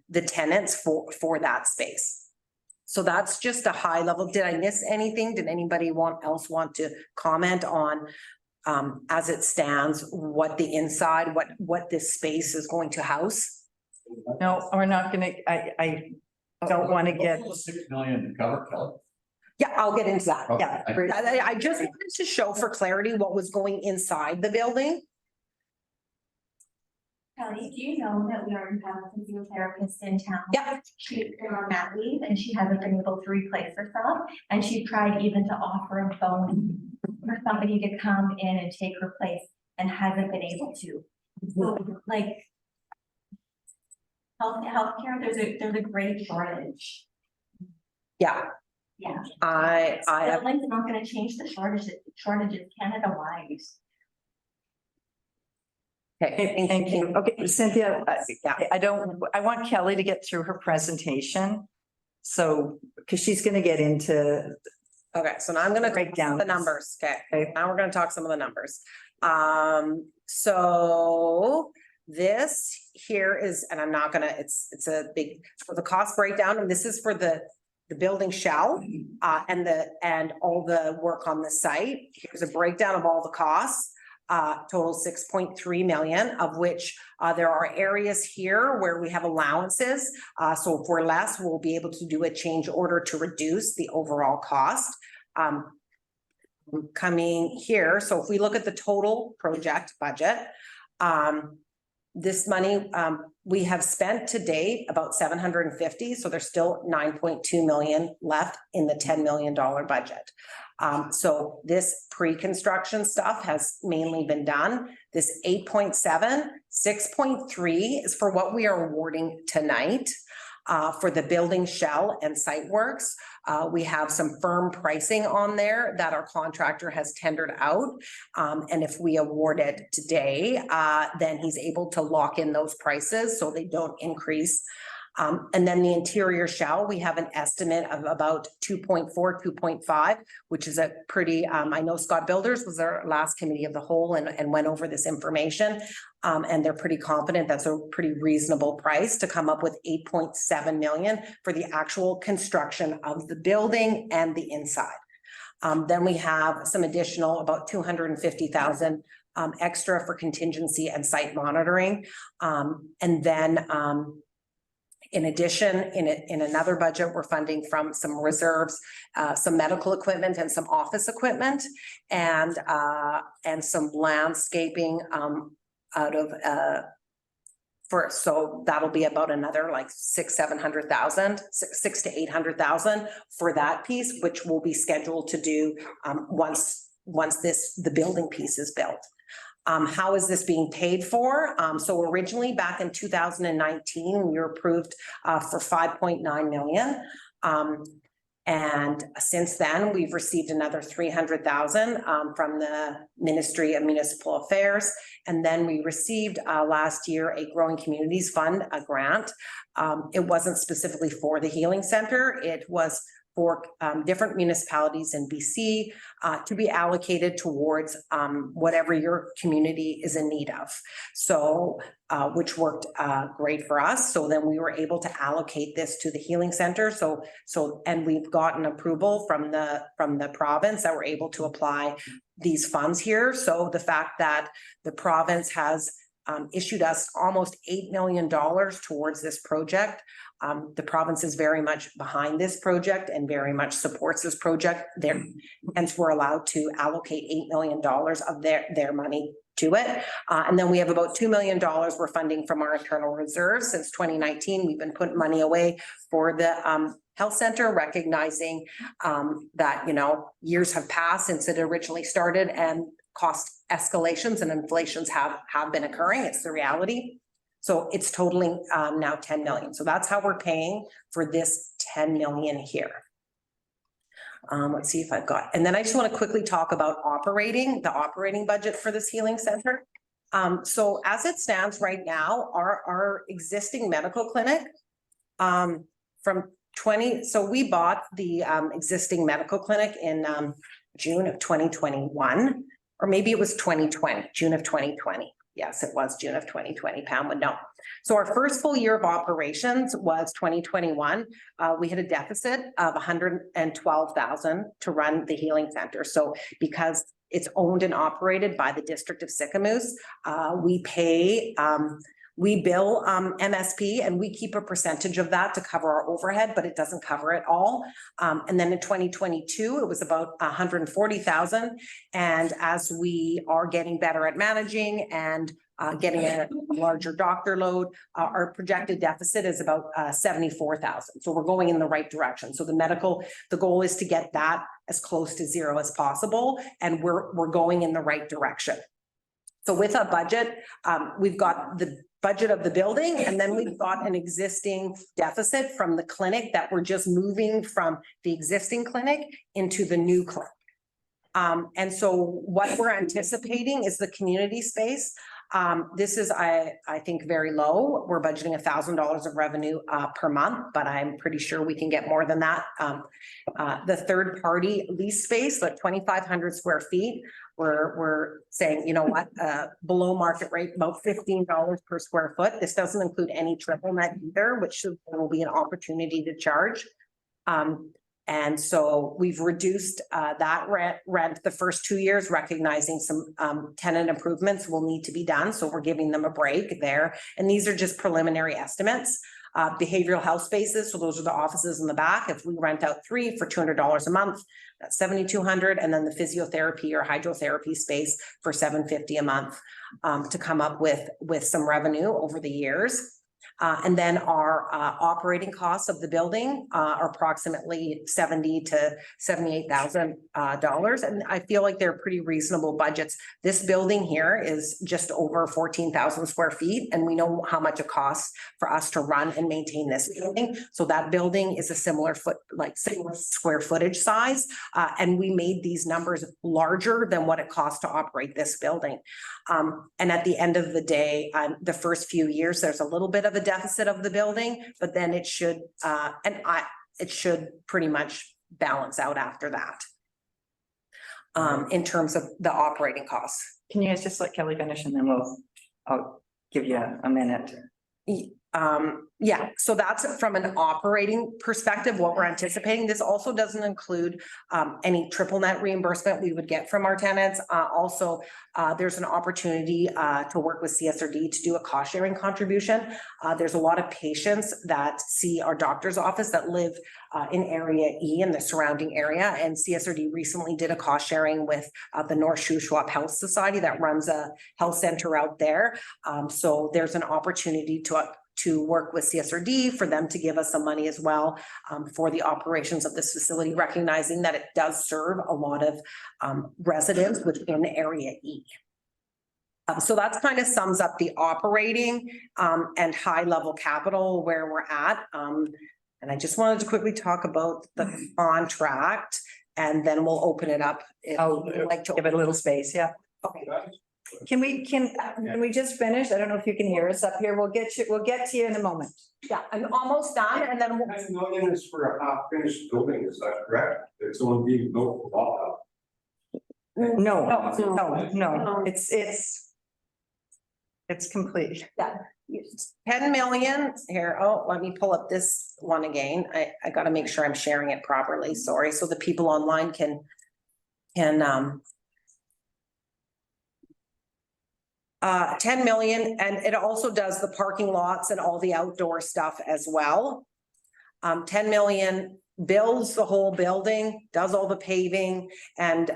the tenants for that space. So that's just a high level. Did I miss anything? Did anybody else want to comment on as it stands, what the inside, what this space is going to house? No, we're not gonna, I don't want to get. 6 million to cover, Kelly. Yeah, I'll get into that. Yeah. I just wanted to show for clarity what was going inside the building. Kelly, do you know that we already have a physiotherapist in town? Yeah. She's been on mat leave and she hasn't been able to replace herself. And she tried even to offer a phone for somebody to come in and take her place and hasn't been able to. So like healthcare, there's a great shortage. Yeah. Yeah. I Building's not gonna change the shortages Canada-wide. Okay, Thank you. Okay, Cynthia, I want Kelly to get through her presentation. So, because she's going to get into. Okay, so now I'm gonna break down the numbers. Okay, Okay. now we're gonna talk some of the numbers. So this here is, and I'm not gonna, it's a big, for the cost breakdown, and this is for the building shell and all the work on the site. Here's a breakdown of all the costs. Total 6.3 million, of which there are areas here where we have allowances. So if we're less, we'll be able to do a change order to reduce the overall cost. Coming here, so if we look at the total project budget, this money, we have spent to date about 750, so there's still 9.2 million left in the $10 million budget. So this pre-construction stuff has mainly been done. This 8.7, 6.3 is for what we are awarding tonight. For the building shell and site works, we have some firm pricing on there that our contractor has tendered out. And if we award it today, then he's able to lock in those prices so they don't increase. And then the interior shell, we have an estimate of about 2.4, 2.5, which is a pretty, I know Scott Builders was our last committee of the whole and went over this information. And they're pretty confident that's a pretty reasonable price to come up with 8.7 million for the actual construction of the building and the inside. Then we have some additional about 250,000 extra for contingency and site monitoring. And then in addition, in another budget, we're funding from some reserves, some medical equipment and some office equipment, and some landscaping out of so that'll be about another like 600,000 to 800,000 for that piece, which will be scheduled to do once the building piece is built. How is this being paid for? So originally back in 2019, we were approved for 5.9 million. And since then, we've received another 300,000 from the Ministry of Municipal Affairs. And then we received last year a Growing Communities Fund, a grant. It wasn't specifically for the Healing Center. It was for different municipalities in BC to be allocated towards whatever your community is in need of. So which worked great for us. So then we were able to allocate this to the healing center. And we've gotten approval from the province that we're able to apply these funds here. So the fact that the province has issued us almost $8 million towards this project. The province is very much behind this project and very much supports this project there. Hence, we're allowed to allocate $8 million of their money to it. And then we have about $2 million we're funding from our internal reserves. Since 2019, we've been putting money away for the health center, recognizing that, you know, years have passed since it originally started and cost escalations and inflations have been occurring. It's the reality. So it's totaling now 10 million. So that's how we're paying for this 10 million here. Let's see if I've got, and then I just want to quickly talk about the operating budget for this healing center. So as it stands right now, our existing medical clinic so we bought the existing medical clinic in June of 2021, or maybe it was 2020, June of 2020. Yes, it was June of 2020. Pam would know. So our first full year of operations was 2021. We had a deficit of 112,000 to run the healing center. So because it's owned and operated by the District of Sicamous, we bill MSP and we keep a percentage of that to cover our overhead, but it doesn't cover it all. And then in 2022, it was about 140,000. And as we are getting better at managing and getting a larger doctor load, our projected deficit is about 74,000. So we're going in the right direction. So the goal is to get that as close to zero as possible. And we're going in the right direction. So with a budget, we've got the budget of the building, and then we've got an existing deficit from the clinic that we're just moving from the existing clinic into the new clinic. And so what we're anticipating is the community space. This is, I think, very low. We're budgeting $1,000 of revenue per month, but I'm pretty sure we can get more than that. The third party lease space, like 2,500 square feet, we're saying, you know what, below market rate, about $15 per square foot. This doesn't include any triple net either, which will be an opportunity to charge. And so we've reduced that rent the first 2 years, recognizing some tenant improvements will need to be done. So we're giving them a break there. And these are just preliminary estimates. Behavioral health spaces, so those are the offices in the back. If we rent out 3 for $200 a month, that's $7,200. And then the physiotherapy or hydrotherapy space for $750 a month to come up with some revenue over the years. And then our operating costs of the building are approximately $70,000 to $78,000. And I feel like they're pretty reasonable budgets. This building here is just over 14,000 square feet. And we know how much it costs for us to run and maintain this building. So that building is a similar square footage size. And we made these numbers larger than what it costs to operate this building. And at the end of the day, the first few years, there's a little bit of a deficit of the building, but then it should pretty much balance out after that. In terms of the operating costs. Can you guys just let Kelly finish and then I'll give you a minute. Yeah, so that's from an operating perspective, what we're anticipating. This also doesn't include any triple net reimbursement we would get from our tenants. Also, there's an opportunity to work with CSRD to do a cost sharing contribution. There's a lot of patients that see our doctor's office that live in Area E and the surrounding area. And CSRD recently did a cost sharing with the North Shuswap Health Society that runs a health center out there. So there's an opportunity to work with CSRD for them to give us some money as well for the operations of this facility, recognizing that it does serve a lot of residents within Area E. So that's kind of sums up the operating and high level capital where we're at. And I just wanted to quickly talk about the contract and then we'll open it up. If I'll you'd like to give it a little space, yeah. Okay. Can we just finish? I don't know if you can hear us up here. We'll get to you in a moment. Yeah, I'm almost done and then we'll. 10 million is for a half-finished building, is that correct? It's only being built for walkout. No, it's complete. 10 million here. Oh, let me pull up this one again. I gotta make sure I'm sharing it properly. Sorry. So the people online can 10 million, and it also does the parking lots and all the outdoor stuff as well. 10 million builds the whole building, does all the paving, and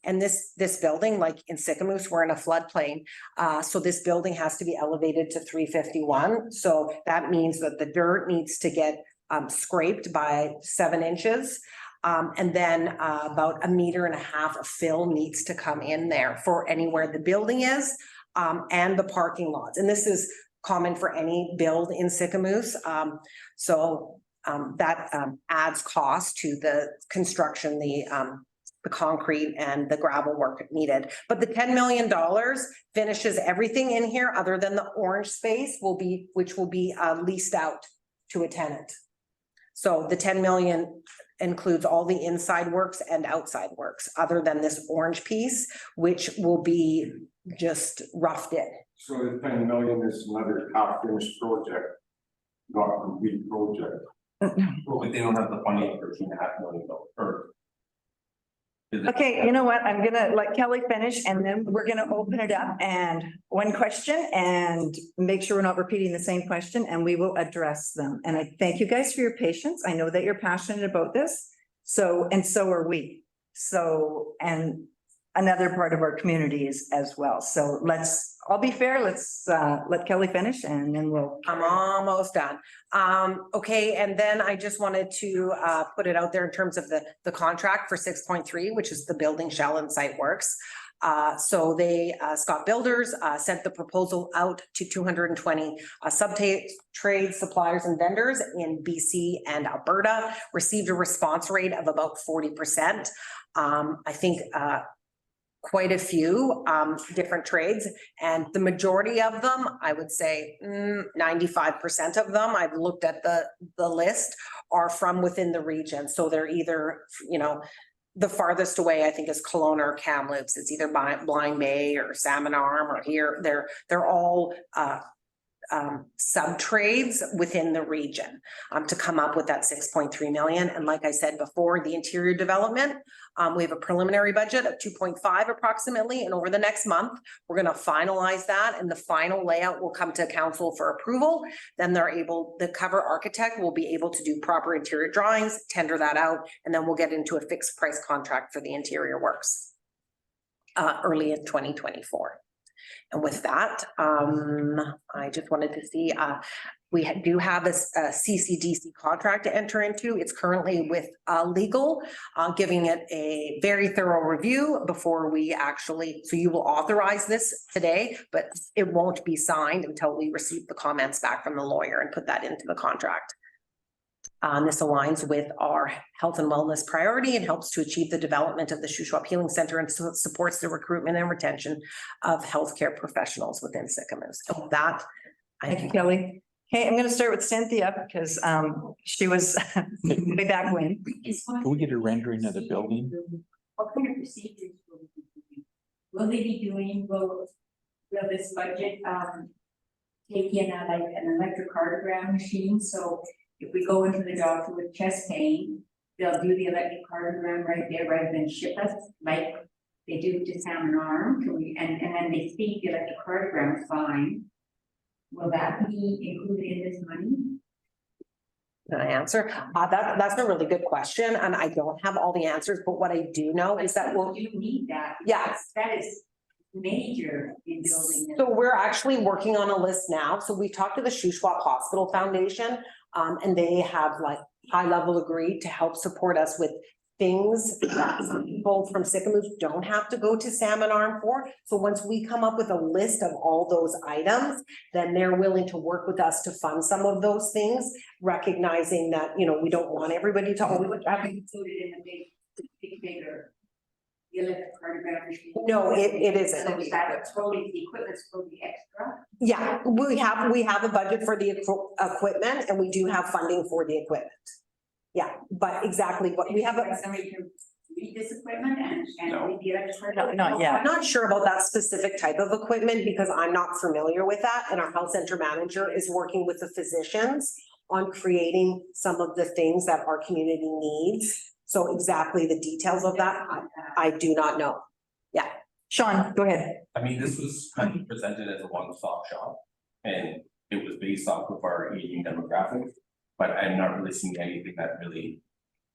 this building, like in Sycamoose, we're in a floodplain. So this building has to be elevated to 351. So that means that the dirt needs to get scraped by 7 inches. And then about 1.5 meters of fill needs to come in there for anywhere the building is, and the parking lots. And this is common for any build in Sycamoose. That adds cost to the construction, the concrete and the gravel work needed. But the $10 million finishes everything in here other than the orange space which will be leased out to a tenant. So the 10 million includes all the inside works and outside works, other than this orange piece, which will be just roughed in. So the 10 million is another half-finished project, not a complete project. Well, but they don't have the funding for $2.5 million or. Okay, you know what? I'm gonna let Kelly finish and then we're gonna open it up and one question and make sure we're not repeating the same question and we will address them. And I thank you guys for your patience. I know that you're passionate about this. So are we. So, and another part of our community is as well. So I'll be fair. Let's let Kelly finish and then we'll. I'm almost done. Okay, and then I just wanted to put it out there in terms of the contract for 6.3, which is the building shell and site works. So they, Scott Builders, sent the proposal out to 220 trades, suppliers and vendors in BC and Alberta, received a response rate of about 40%. I think quite a few different trades, and the majority of them, I would say 95% of them, I've looked at the list, are from within the region. So they're either, the farthest away I think is Kelowna or Kamloops. It's either Blind Bay or Salmon Arm or here. They're all sub trades within the region to come up with that 6.3 million. And like I said before, the interior development, we have a preliminary budget of 2.5 approximately, and over the next month we're going to finalize that, and the final layout will come to council for approval. Then the cover architect will be able to do proper interior drawings, tender that out, and then we'll get into a fixed price contract for the interior works early in 2024. And with that, I just wanted to see, we do have a CCDC contract to enter into. It's currently with legal, giving it a very thorough review before we actually, so you will authorize this today, but it won't be signed until we receive the comments back from the lawyer and put that into the contract. This aligns with our health and wellness priority and helps to achieve the development of the Shuswap Healing Center, and so it supports the recruitment and retention of healthcare professionals within Sycamoose. So with that, Thank you, Kelly. Okay, I'm going to start with Cynthia because she was way back when. Can we get a rendering of the building? What kind of procedures will they be doing? Will this budget take in like an electrocardiogram machine? So if we go into the doctor with chest pain, they'll do the electrocardiogram right there rather than ship us like they do to Salmon Arm. And then they speak the electrocardiogram fine. Will that be included in this money? Can I answer? That's a really good question, and I don't have all the answers, but what I do know is that you need that. Yes, that is major in building this. So we're actually working on a list now. So we talked to the Shuswap Hospital Foundation, and they have like high level agreed to help support us with things that some people from Sycamoose don't have to go to Salmon Arm for. So once we come up with a list of all those items, then they're willing to work with us to fund some of those things, recognizing that, we don't want everybody to always have included in the bigger. The electrocardiograph machine? No, it isn't. So is that totally, the equipment's totally extra? Yeah, we have a budget for the equipment and we do have funding for the equipment. Yeah, but exactly what we have. Somebody can read this equipment and read the electrocardiograph? I'm not sure about that specific type of equipment because I'm not familiar with that, and our health center manager is working with the physicians on creating some of the things that our community needs. So exactly the details of that, I do not know. Yeah. Sean, go ahead. I mean, this was kind of presented as a one-stop shop, and it was based off of our aging demographic. But I'm not really seeing anything that really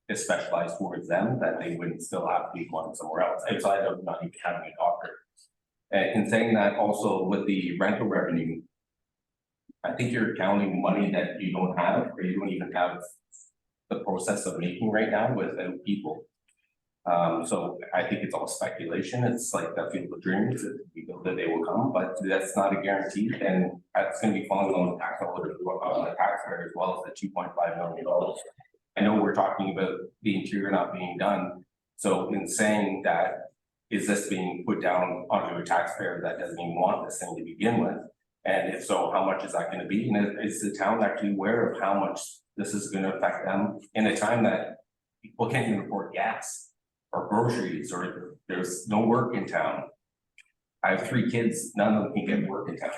is specialized towards them, that they wouldn't still have to be going somewhere else, outside of not even having a doctor. And in saying that, also with the rental revenue, I think you're counting money that you don't have, or you don't even have the process of making right now without people. So I think it's all speculation. It's like that field of dreams, that we build it, they will come, but that's not a guarantee, and that's gonna be falling on the taxpayer as well as the $2.5 million. I know we're talking about the interior not being done, so in saying that, is this being put down onto a taxpayer that doesn't even want this thing to begin with? And if so, how much is that gonna be? And is the town actually aware of how much this is gonna affect them in a time that people can't even afford gas or groceries, or there's no work in town? I have 3 kids, none of them can get work in town.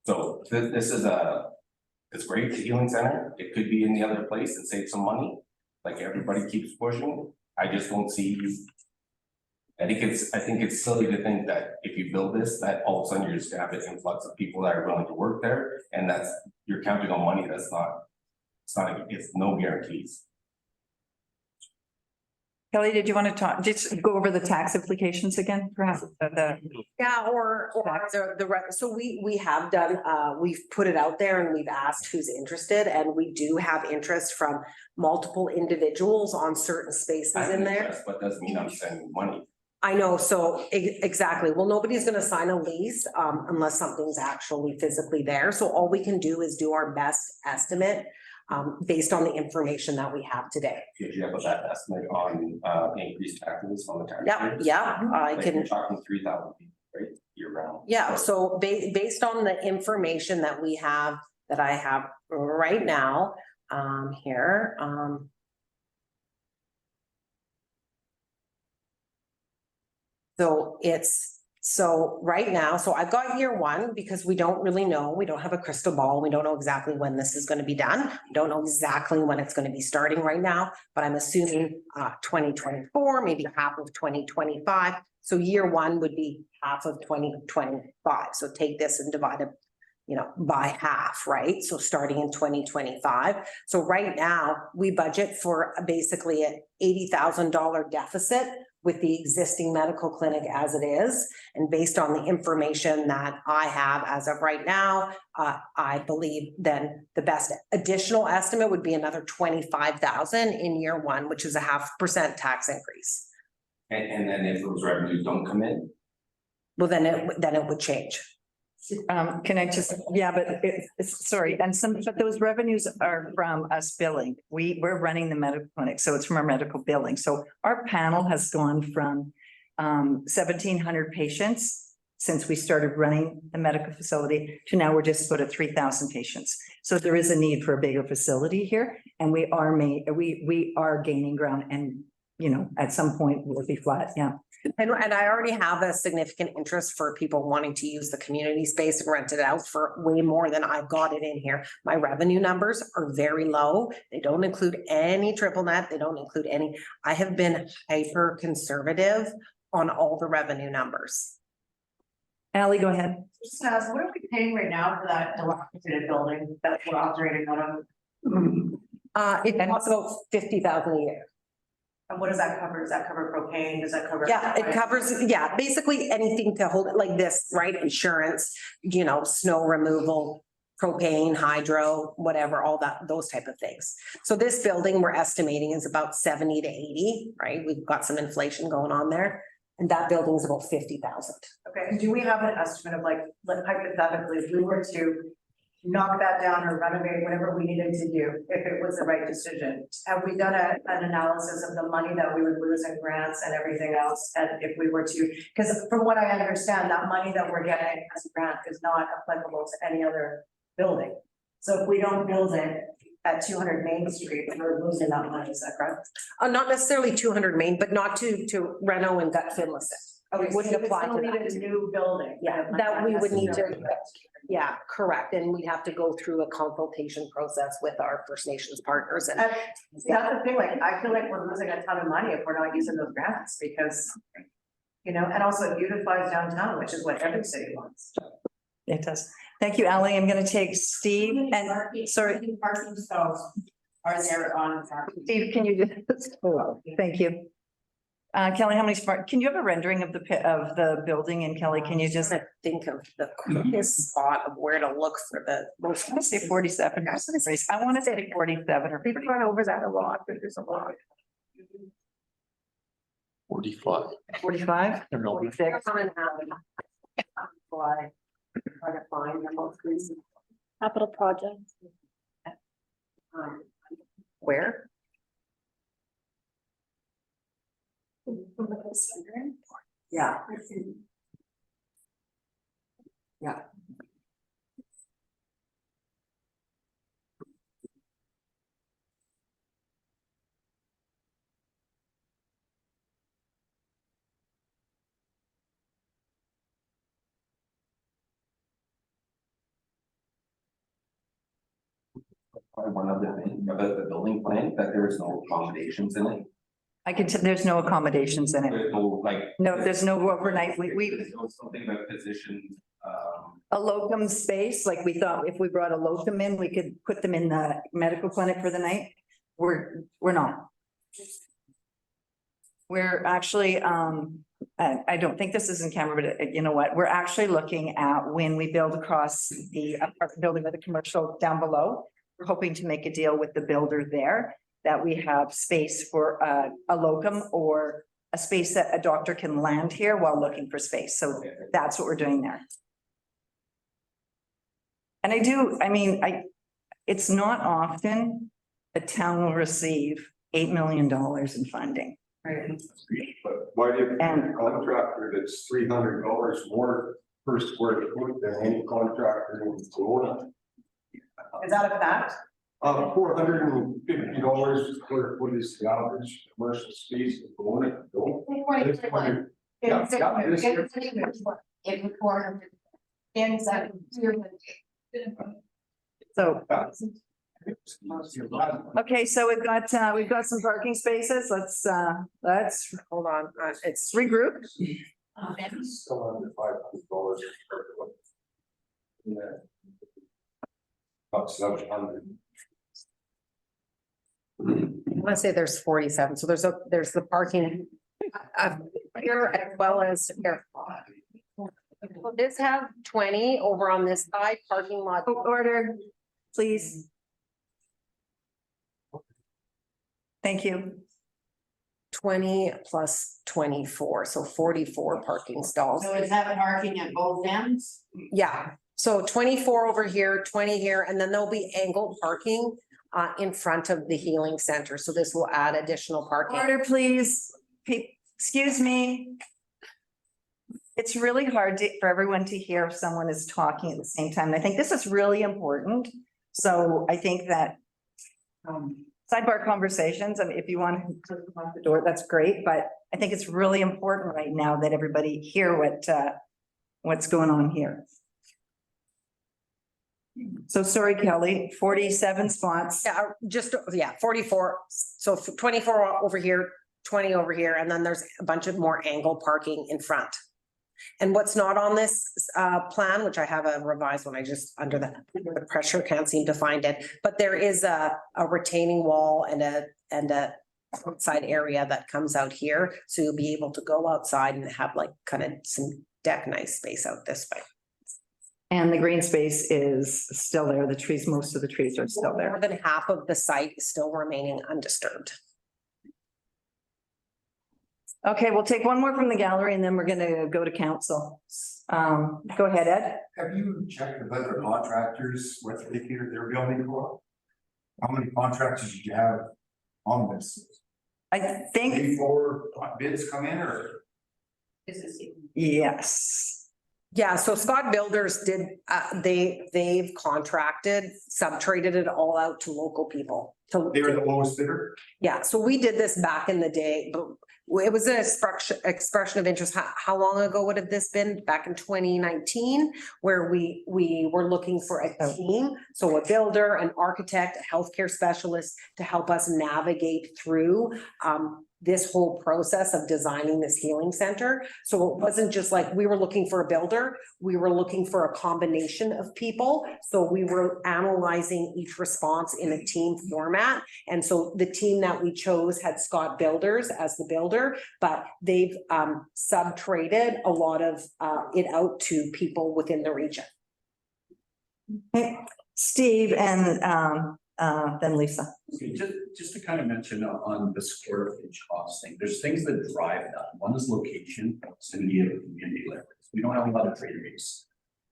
So this is it's great, the healing center. It could be in the other place and save some money, like everybody keeps pushing. I just don't see. I think it's silly to think that if you build this, that all of a sudden you're just gonna have an influx of people that are willing to work there, and you're counting on money that's not. It's no guarantees. Kelly, did you want to talk, just go over the tax implications again, perhaps? Yeah, or so we have done, we've put it out there and we've asked who's interested, and we do have interest from multiple individuals on certain spaces in there. But doesn't mean I'm sending money. I know, so exactly. Well, nobody's gonna sign a lease unless something's actually physically there. So all we can do is do our best estimate based on the information that we have today. Did you have that estimate on increased taxes on the tax? Yeah, I can. You're talking 3,000 people, right, year round. Yeah, so based on the information that we have, that I have right now, here, so right now, so I've got year 1 because we don't really know, we don't have a crystal ball. We don't know exactly when this is going to be done. We don't know exactly when it's going to be starting right now, but I'm assuming 2024, maybe half of 2025. So year 1 would be half of 2025. So take this and divide it, by half, right? So starting in 2025. So right now we budget for basically an $80,000 deficit with the existing medical clinic as it is. And based on the information that I have as of right now, I believe then the best additional estimate would be another 25,000 in year 1, which is a 0.5% tax increase. And then if those revenues don't come in? Well, then it would change. Can I just, yeah, but sorry, but those revenues are from us billing. We're running the medical clinic, so it's from our medical billing. So our panel has gone from 1,700 patients since we started running the medical facility to now we're just about at 3,000 patients. So there is a need for a bigger facility here, and we are gaining ground, and at some point we'll be flat. Yeah. And I already have a significant interest for people wanting to use the community space and rent it out for way more than I've got it in here. My revenue numbers are very low. They don't include any triple net. They don't include any. I have been hyper conservative on all the revenue numbers. Ally, go ahead. Just ask, what are we paying right now for that dilapidated building that we're operating out of? It costs about $50,000 a year. And what does that cover? Does that cover propane? Does that cover? Yeah, it covers, basically anything to hold it like this, right? Insurance, snow removal, propane, hydro, whatever, all that, those type of things. So this building we're estimating is about 70 to 80, right? We've got some inflation going on there. And that building is about 50,000. Okay, do we have an estimate of like hypothetically, if we were to knock that down or renovate whatever we needed to do, if it was the right decision. Have we done an analysis of the money that we would lose in grants and everything else, and if we were to, because from what I understand, that money that we're getting as a grant is not applicable to any other building. So if we don't build it at 200 Main Street, we're losing that money, is that correct? Not necessarily 200 Main, but not to reno and gut finless it. Okay, It wouldn't so we apply still to need that. a new building. Yeah, Like that we would need to, necessarily. yeah, correct, and we'd have to go through a consultation process with our First Nations partners and. That's the thing, like, I feel like we're losing a ton of money if we're not using those grants, because, you know, and also it beautifies downtown, which is what every city wants. It does. Thank you, Ally. I'm gonna take Steve and, sorry, Parking stalls are there on. Steve, can you do this? Oh, thank you. Kelly, how many can you have a rendering of of the building? And Kelly, can you just Think of the quickest spot of where to look for the most. I say 47? I want to say 47 or We've gone over that a lot, but there's a lot. 45. 45? I don't know. 46? Why? Try to find the most recent. Capital project. Where? Yeah. Yeah. One other thing about the building plan, that there is no accommodations in it. I could, there's no accommodations in it. There's no like. No, there's no overnight. We, There's no something about positions, a locum space, like we thought if we brought a locum in, we could put them in the medical clinic for the night. We're not. We're actually, I don't think this is in camera, but you know what? We're actually looking at when we build across the apartment building with a commercial down below. We're hoping to make a deal with the builder there that we have space for a locum or a space that a doctor can land here while looking for space. So that's what we're doing there. And it's not often a town will receive $8 million in funding. But why do you have a contractor that's $300 more per square foot than any contractor in Kelowna? Is that a fact? $450 square foot is the average commercial space in Kelowna. Yeah, yeah, this year. So, okay, so we've got some parking spaces. Let's Hold on, it's regroup. Still under $500 per foot. Yeah. About 700. I want to say there's 47, so there's the parking here as well as here. This have 20 over on this side, parking lot. Order, please. Thank you. 20 plus 24, so 44 parking stalls. So is that parking at both ends? Yeah, so 24 over here, 20 here, and then there'll be angled parking in front of the healing center. So this will add additional parking. Order, please. Excuse me. It's really hard for everyone to hear if someone is talking at the same time. And I think this is really important. So I think that sidebar conversations, I mean, if you want to come out the door, that's great. But I think it's really important right now that everybody hear what's going on here. So sorry, Kelly, 47 spots. Yeah, 44. So 24 over here, 20 over here, and then there's a bunch of more angle parking in front. And what's not on this plan, which I have a revised one, I just under the pressure can't seem to find it, but there is a retaining wall and a outside area that comes out here. So you'll be able to go outside and have like kind of some deck nice space out this way. And the green space is still there. The trees, most of the trees are still there. More than half of the site is still remaining undisturbed. Okay, we'll take one more from the gallery and then we're gonna go to council. Go ahead, Ed. Have you checked with other contractors, what they figure they're building for? How many contractors did you have on this? I think, Before bids come in, or? yes. Yeah, so Scott Builders did, they've contracted, subtraded it all out to local people. They were the lowest bidder? Yeah, so we did this back in the day, but it was an expression of interest. How long ago would have this been? Back in 2019, where we were looking for a team. So a builder, an architect, a healthcare specialist to help us navigate through this whole process of designing this healing center. So it wasn't just like we were looking for a builder, we were looking for a combination of people. So we were analyzing each response in a team format. And so the team that we chose had Scott Builders as the builder, but they've sub-traded a lot of it out to people within the region. Okay. Steve and then Lisa. Okay, just to kind of mention on the square footage cost thing, there's things that drive that. One is location, proximity of community layers. We don't have a lot of trade rates.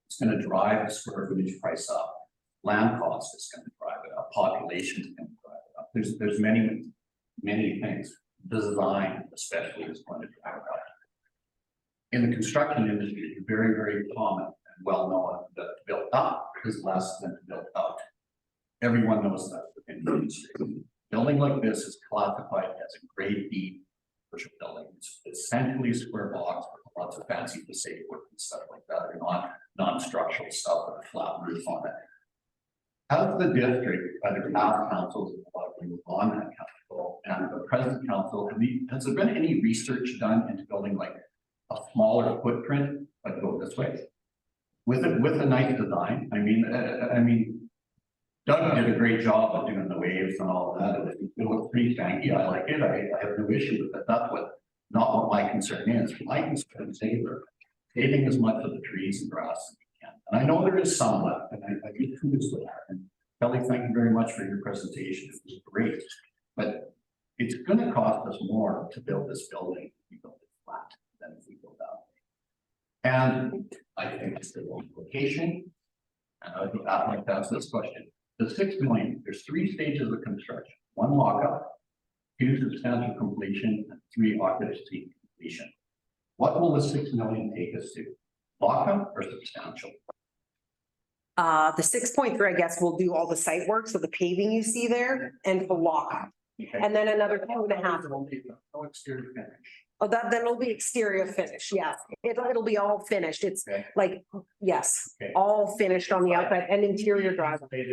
It's gonna drive the square footage price up. Land cost is gonna drive it up. Population is gonna drive it up. There's many things. Design especially is going to drive it up. In the construction industry, it's very, very common and well known that built up is less than built out. Everyone knows that within the industry. Building like this is classified as a grade B commercial building. It's essentially a square box with lots of fancy facade work and stuff like that, and non-structural stuff with a flat roof on it. As the district, either past councils on that council and the present council, has there been any research done into building like a smaller footprint, like go this way? With a nice design. I mean, Doug did a great job of doing the waves and all that. It looks pretty stanky. I like it. I have no issue with it. That's not what my concern is. My concern is saving as much of the trees and grass as we can. And I know there is some left, and I give kudos to that. And Kelly, thank you very much for your presentation. It was great. But it's going to cost us more to build this building if we build it flat than if we build that. And I think it's the wrong location. And I'd like to ask this question. The 6 million, there's 3 stages of construction, 1 lockup, 2 substantial completion, and 3 occupancy completion. What will the 6 million take us to? Lockup or substantial? The 6.3, I guess, will do all the site work, so the paving you see there, and the lockup. Okay. And then another 2.5. No exterior finish. Oh, then it'll be exterior finish, yeah. It'll be all finished. It's Okay. like, yes, Okay. all finished on the outside and interior driveway.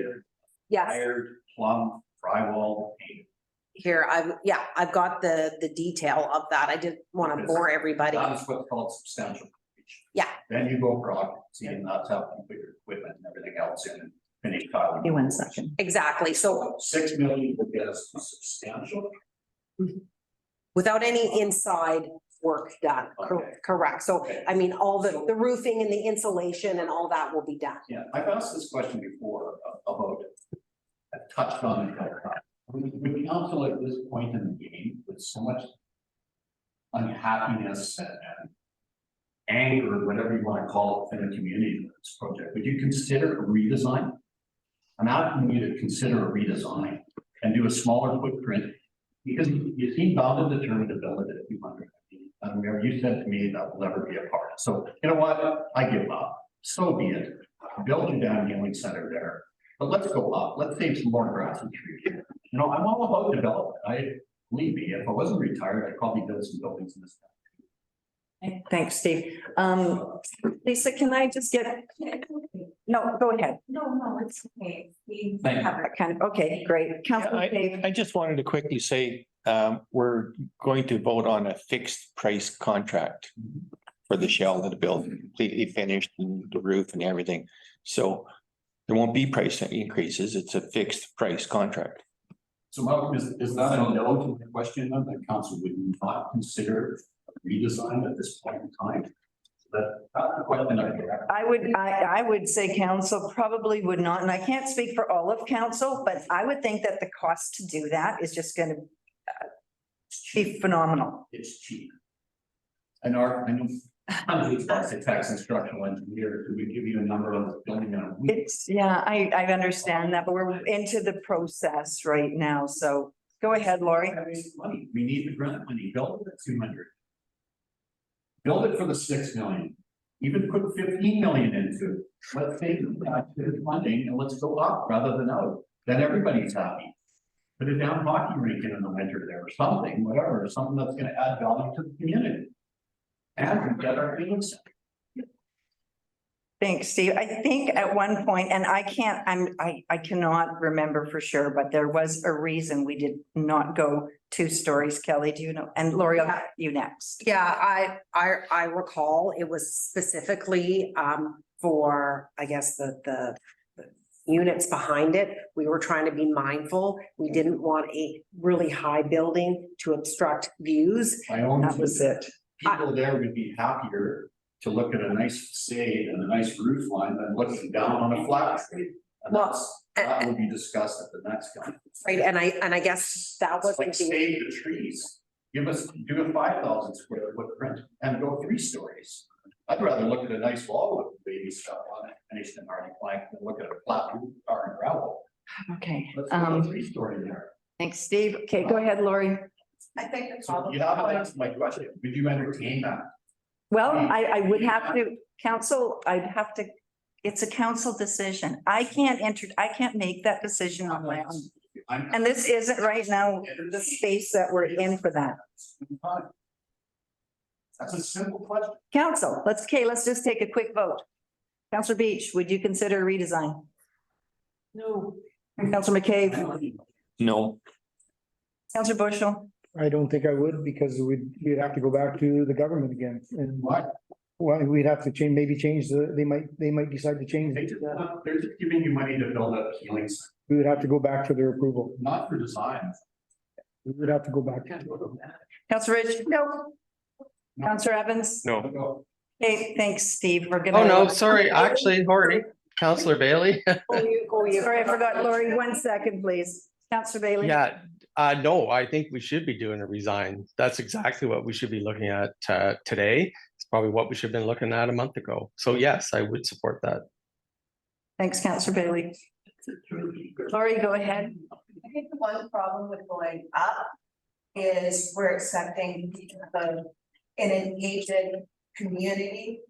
Yes, Wired, plumb, drywall, paint. here, I've got the detail of that. I didn't want to bore everybody. That's what's called substantial completion. Yeah. Then you go for occupancy, and that's how you put your equipment and everything else in and finish tiling. You 1 second. Exactly, so 6 million will get us to substantial. without any inside work done, Okay. correct. So, Okay. I mean, all the roofing and the insulation and all that will be done. Yeah, I've asked this question before about, I've touched on it. Would council at this point in the game with so much unhappiness and anger, whatever you want to call it, in the community with this project, would you consider a redesign? I'm asking you to consider a redesign and do a smaller footprint, because you seem bound and determined to build it at 200. I mean, you said to me that will never be a part. So you know what? I give up. So be it. Build your damn healing center there. But let's go up. Let's save some more grass and trees. You know, I'm all about development. Believe me, if I wasn't retired, I'd probably build some buildings in this town. Thanks, Steve. Lisa, can I just get? No, go ahead. No, it's okay. Okay, great. Councilor Dave. I just wanted to quickly say, we're going to vote on a fixed price contract for the shell of the building, completely finished and the roof and everything. So there won't be price increases. It's a fixed price contract. So Malcolm, is that a no to the question then, that council would not consider a redesign at this point in time? That's the question I would say council probably would not, and I can't speak for all of council, but I would think that the cost to do that is just gonna be phenomenal. It's cheap. I know, I'm a tax and structural engineer, could we give you a number on the building in a week? It's, yeah, I understand that, but we're into the process right now, so go ahead, Lori. Money, we need the grant money, build it at 200. Build it for the 6 million, even put 15 million into it. Let's take that funding and let's go up rather than out, then everybody's happy. Put a down hockey rink in the winter there or something, whatever, something that's gonna add value to the community. And we get our feelings. Thanks, Steve. I think at one point, and I can't, I cannot remember for sure, but there was a reason we did not go 2 stories. Kelly, do you know? And Lori, I'll have you next. Yeah, I recall it was specifically for, I guess, the units behind it. We were trying to be mindful. We didn't want a really high building to obstruct views. That was it. People there would be happier to look at a nice facade and a nice roof line than looking down on a flat street. And that will be discussed at the next one. Right, and I guess that Like wasn't the, save the trees, do a 5,000 square footprint and go 3 stories. I'd rather look at a nice wall with baby stuff on it, finished in hardy plank, than look at a flat roof, tar and gravel. Okay, Let's go 3-story there. thanks, Steve. Okay, go ahead, Lori. I think the So problem. you haven't answered my question, would you entertain that? Well, I would have to, council, I'd have to, it's a council decision. I can't make that decision on my own. And this isn't right now the space that we're in for that. That's a simple question. Council, let's just take a quick vote. Councillor Beach, would you consider a redesign? No. Councillor McCabe, No. Councillor Bushel, I don't think I would because we'd have to go back to the government again and What? well, we'd have to change they might decide to change They it. just, they're just giving you money to build a healing center, We would have to go back for their approval. not for design. We would have to go back. Councillor Rich? No. Councillor Evans? No. Hey, thanks, Steve. We're gonna. Oh, no, sorry, actually, Lori, Councillor Bailey. Sorry, I forgot. Lori, 1 second, please. Councillor Bailey? Yeah, no, I think we should be doing a resign. That's exactly what we should be looking at today. It's probably what we should have been looking at a month ago. So yes, I would support that. Thanks, Councillor Bailey. Lori, go ahead. I think the one problem with going up is we're accepting an engaged community.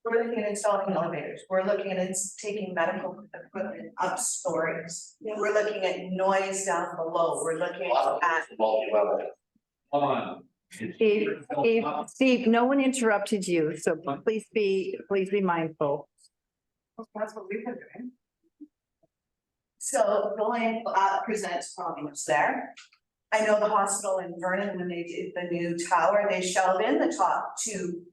We're looking at installing elevators, we're looking at taking medical equipment up stories. We're looking at noise down below, we're looking at. Multi-level. Come on. Steve, no one interrupted you, so please be mindful. That's what we've been doing. So going up presents problems there. I know the hospital in Vernon, when they did the new tower, they shelled in the top 2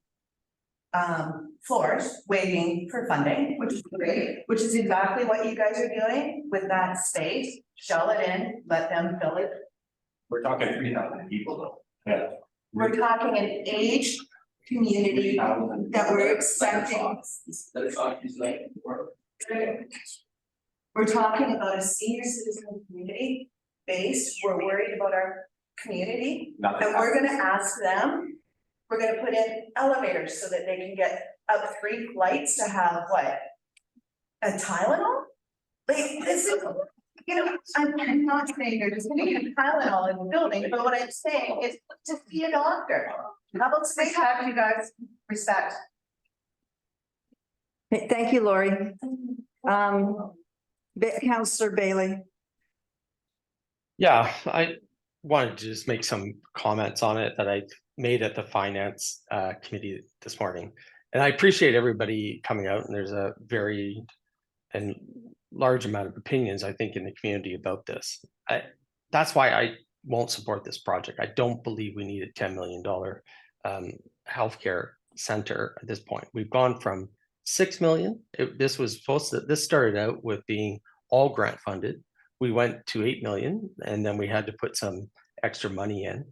floors, waiting for funding, which is great, which is exactly what you guys are doing with that space. Shell it in, let them fill it. We're talking 3,000 people though. Yeah. We're talking an aged community that we're accepting. We're talking about a senior citizen community base. We're worried about our community. And we're gonna ask them, we're gonna put in elevators so that they can get up 3 flights to have what? A Tylenol? Like, this is, you know, I'm not saying they're just gonna get Tylenol in the building, but what I'm saying is to see a doctor. How about respect, you guys? Respect. Thank you, Lori. Councillor Bailey. Yeah, I wanted to just make some comments on it that I made at the finance committee this morning. And I appreciate everybody coming out, and there's a very and large amount of opinions, I think, in the community about this. That's why I won't support this project. I don't believe we need a $10 million healthcare center at this point. We've gone from 6 million. This started out with being all grant funded. We went to 8 million, and then we had to put some extra money in.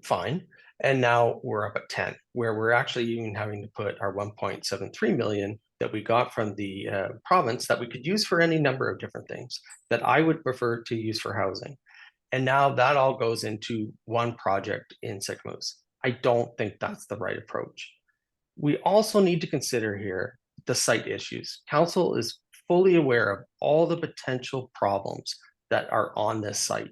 Fine. And now we're up at 10, where we're actually even having to put our 1.73 million that we got from the province that we could use for any number of different things that I would prefer to use for housing. And now that all goes into one project in Sycamoose. I don't think that's the right approach. We also need to consider here the site issues. Council is fully aware of all the potential problems that are on this site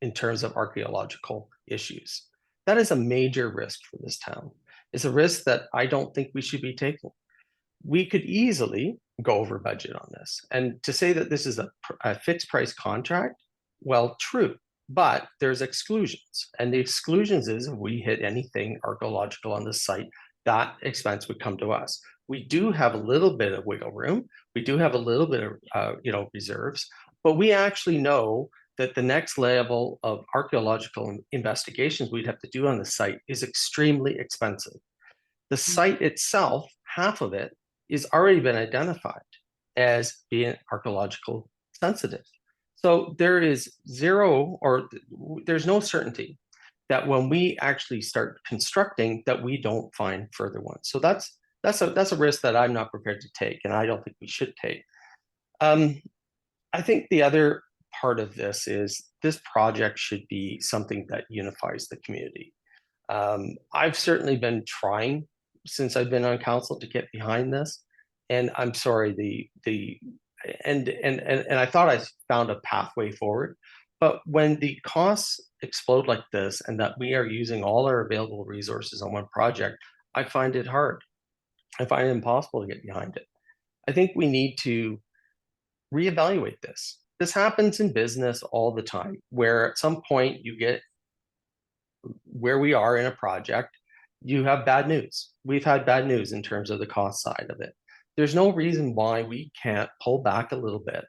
in terms of archaeological issues. That is a major risk for this town. It's a risk that I don't think we should be taking. We could easily go over budget on this. And to say that this is a fixed price contract, well, true, but there's exclusions. And the exclusions is if we hit anything archaeological on this site, that expense would come to us. We do have a little bit of wiggle room. We do have a little bit of, reserves, but we actually know that the next level of archaeological investigations we'd have to do on the site is extremely expensive. The site itself, half of it, is already been identified as being archaeological sensitive. So there is zero, or there's no certainty that when we actually start constructing that we don't find further ones. So that's a risk that I'm not prepared to take, and I don't think we should take. I think the other part of this is this project should be something that unifies the community. I've certainly been trying since I've been on council to get behind this, and I'm sorry, and I thought I found a pathway forward, but when the costs explode like this and that we are using all our available resources on one project, I find it hard. I find it impossible to get behind it. I think we need to reevaluate this. This happens in business all the time, where at some point you get where we are in a project, you have bad news. We've had bad news in terms of the cost side of it. There's no reason why we can't pull back a little bit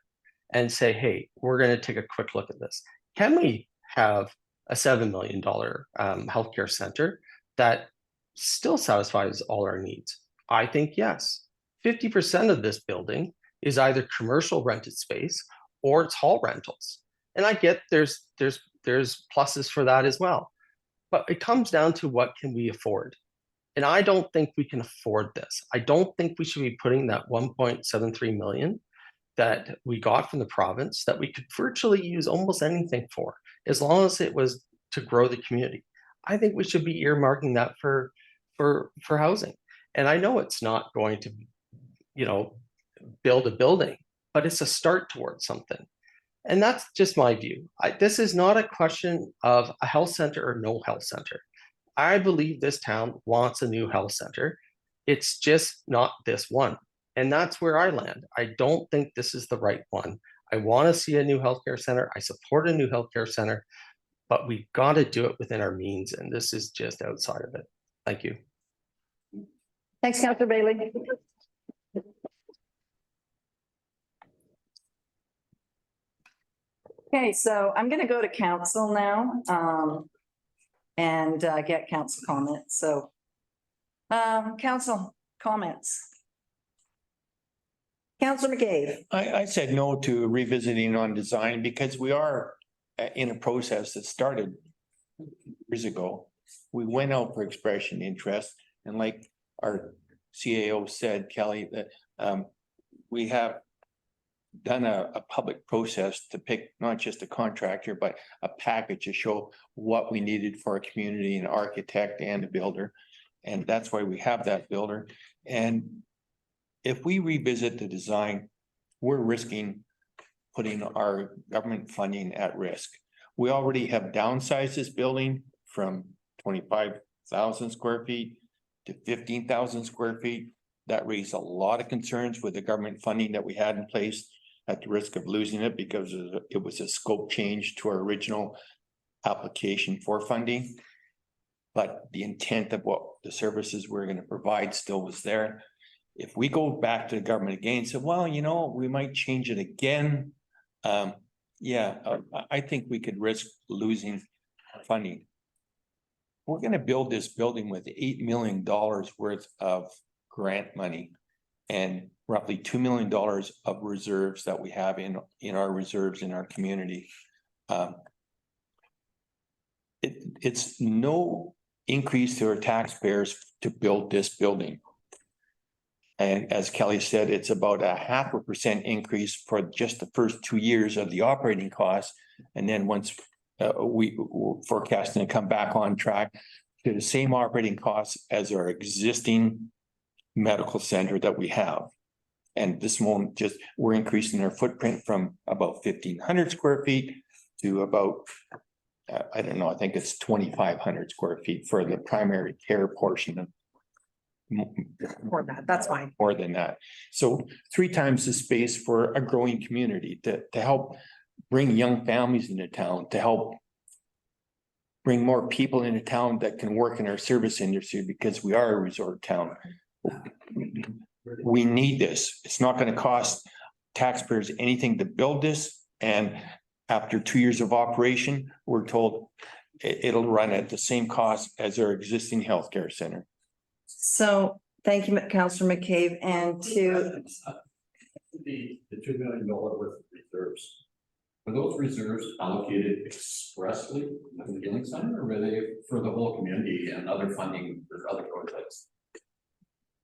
and say, hey, we're going to take a quick look at this. Can we have a $7 million healthcare center that still satisfies all our needs? I think yes. 50% of this building is either commercial rented space or it's hall rentals. And I get there's pluses for that as well. But it comes down to what can we afford? And I don't think we can afford this. I don't think we should be putting that 1.73 million that we got from the province that we could virtually use almost anything for, as long as it was to grow the community. I think we should be earmarking that for housing. And I know it's not going to, build a building, but it's a start towards something. And that's just my view. This is not a question of a health center or no health center. I believe this town wants a new health center. It's just not this one. And that's where I land. I don't think this is the right one. I want to see a new healthcare center. I support a new healthcare center, but we've got to do it within our means. And this is just outside of it. Thank you. Thanks, Councillor Bailey. Okay, so I'm going to go to council now and get council comments. So council comments. Councillor McCabe. I said no to revisiting on design because we are in a process that started years ago. We went out for expression interest, and like our CAO said, Kelly, that we have done a public process to pick not just a contractor, but a package to show what we needed for our community, an architect and a builder. And that's why we have that builder. And if we revisit the design, we're risking putting our government funding at risk. We already have downsized this building from 25,000 square feet to 15,000 square feet. That raised a lot of concerns with the government funding that we had in place, at the risk of losing it because it was a scope change to our original application for funding. But the intent of what the services we're going to provide still was there. If we go back to the government again and say, well, we might change it again. I think we could risk losing funding. We're going to build this building with $8 million worth of grant money and roughly $2 million of reserves that we have in our reserves in our community. It's no increase to our taxpayers to build this building. And as Kelly said, it's about a 0.5% increase for just the first 2 years of the operating costs. And then once we forecasting to come back on track to the same operating costs as our existing medical center that we have. And this won't just, we're increasing our footprint from about 1,500 square feet to about, I don't know, I think it's 2,500 square feet for the primary care portion of. For that, that's fine. More than that. So 3 times the space for a growing community to help bring young families into town, to help bring more people into town that can work in our service industry, because we are a resort town. We need this. It's not going to cost taxpayers anything to build this. And after 2 years of operation, we're told it'll run at the same cost as our existing healthcare center. So thank you, Councillor McCabe, and to. The $2 million worth of reserves. Were those reserves allocated expressly in the healing center, or were they for the whole community and other funding for other projects?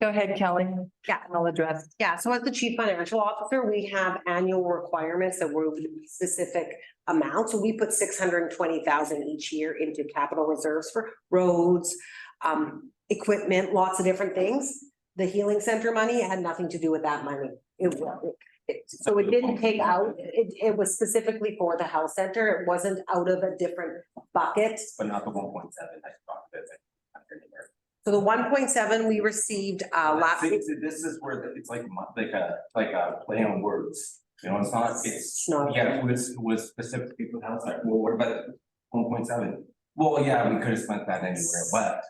Go ahead, Kelly. Yeah. I'll address. Yeah, so as the chief financial officer, we have annual requirements that were specific amounts. So we put 620,000 each year into capital reserves for roads, equipment, lots of different things. The healing center money had nothing to do with that money. So it didn't take out, it was specifically for the health center. It wasn't out of a different bucket. But not the 1.7. So the 1.7 we received last. This is where it's like a play on words. You know, it's not. Yeah, it was specifically for health sector. Well, what about 1.7? Well, yeah, we could have spent that anywhere, but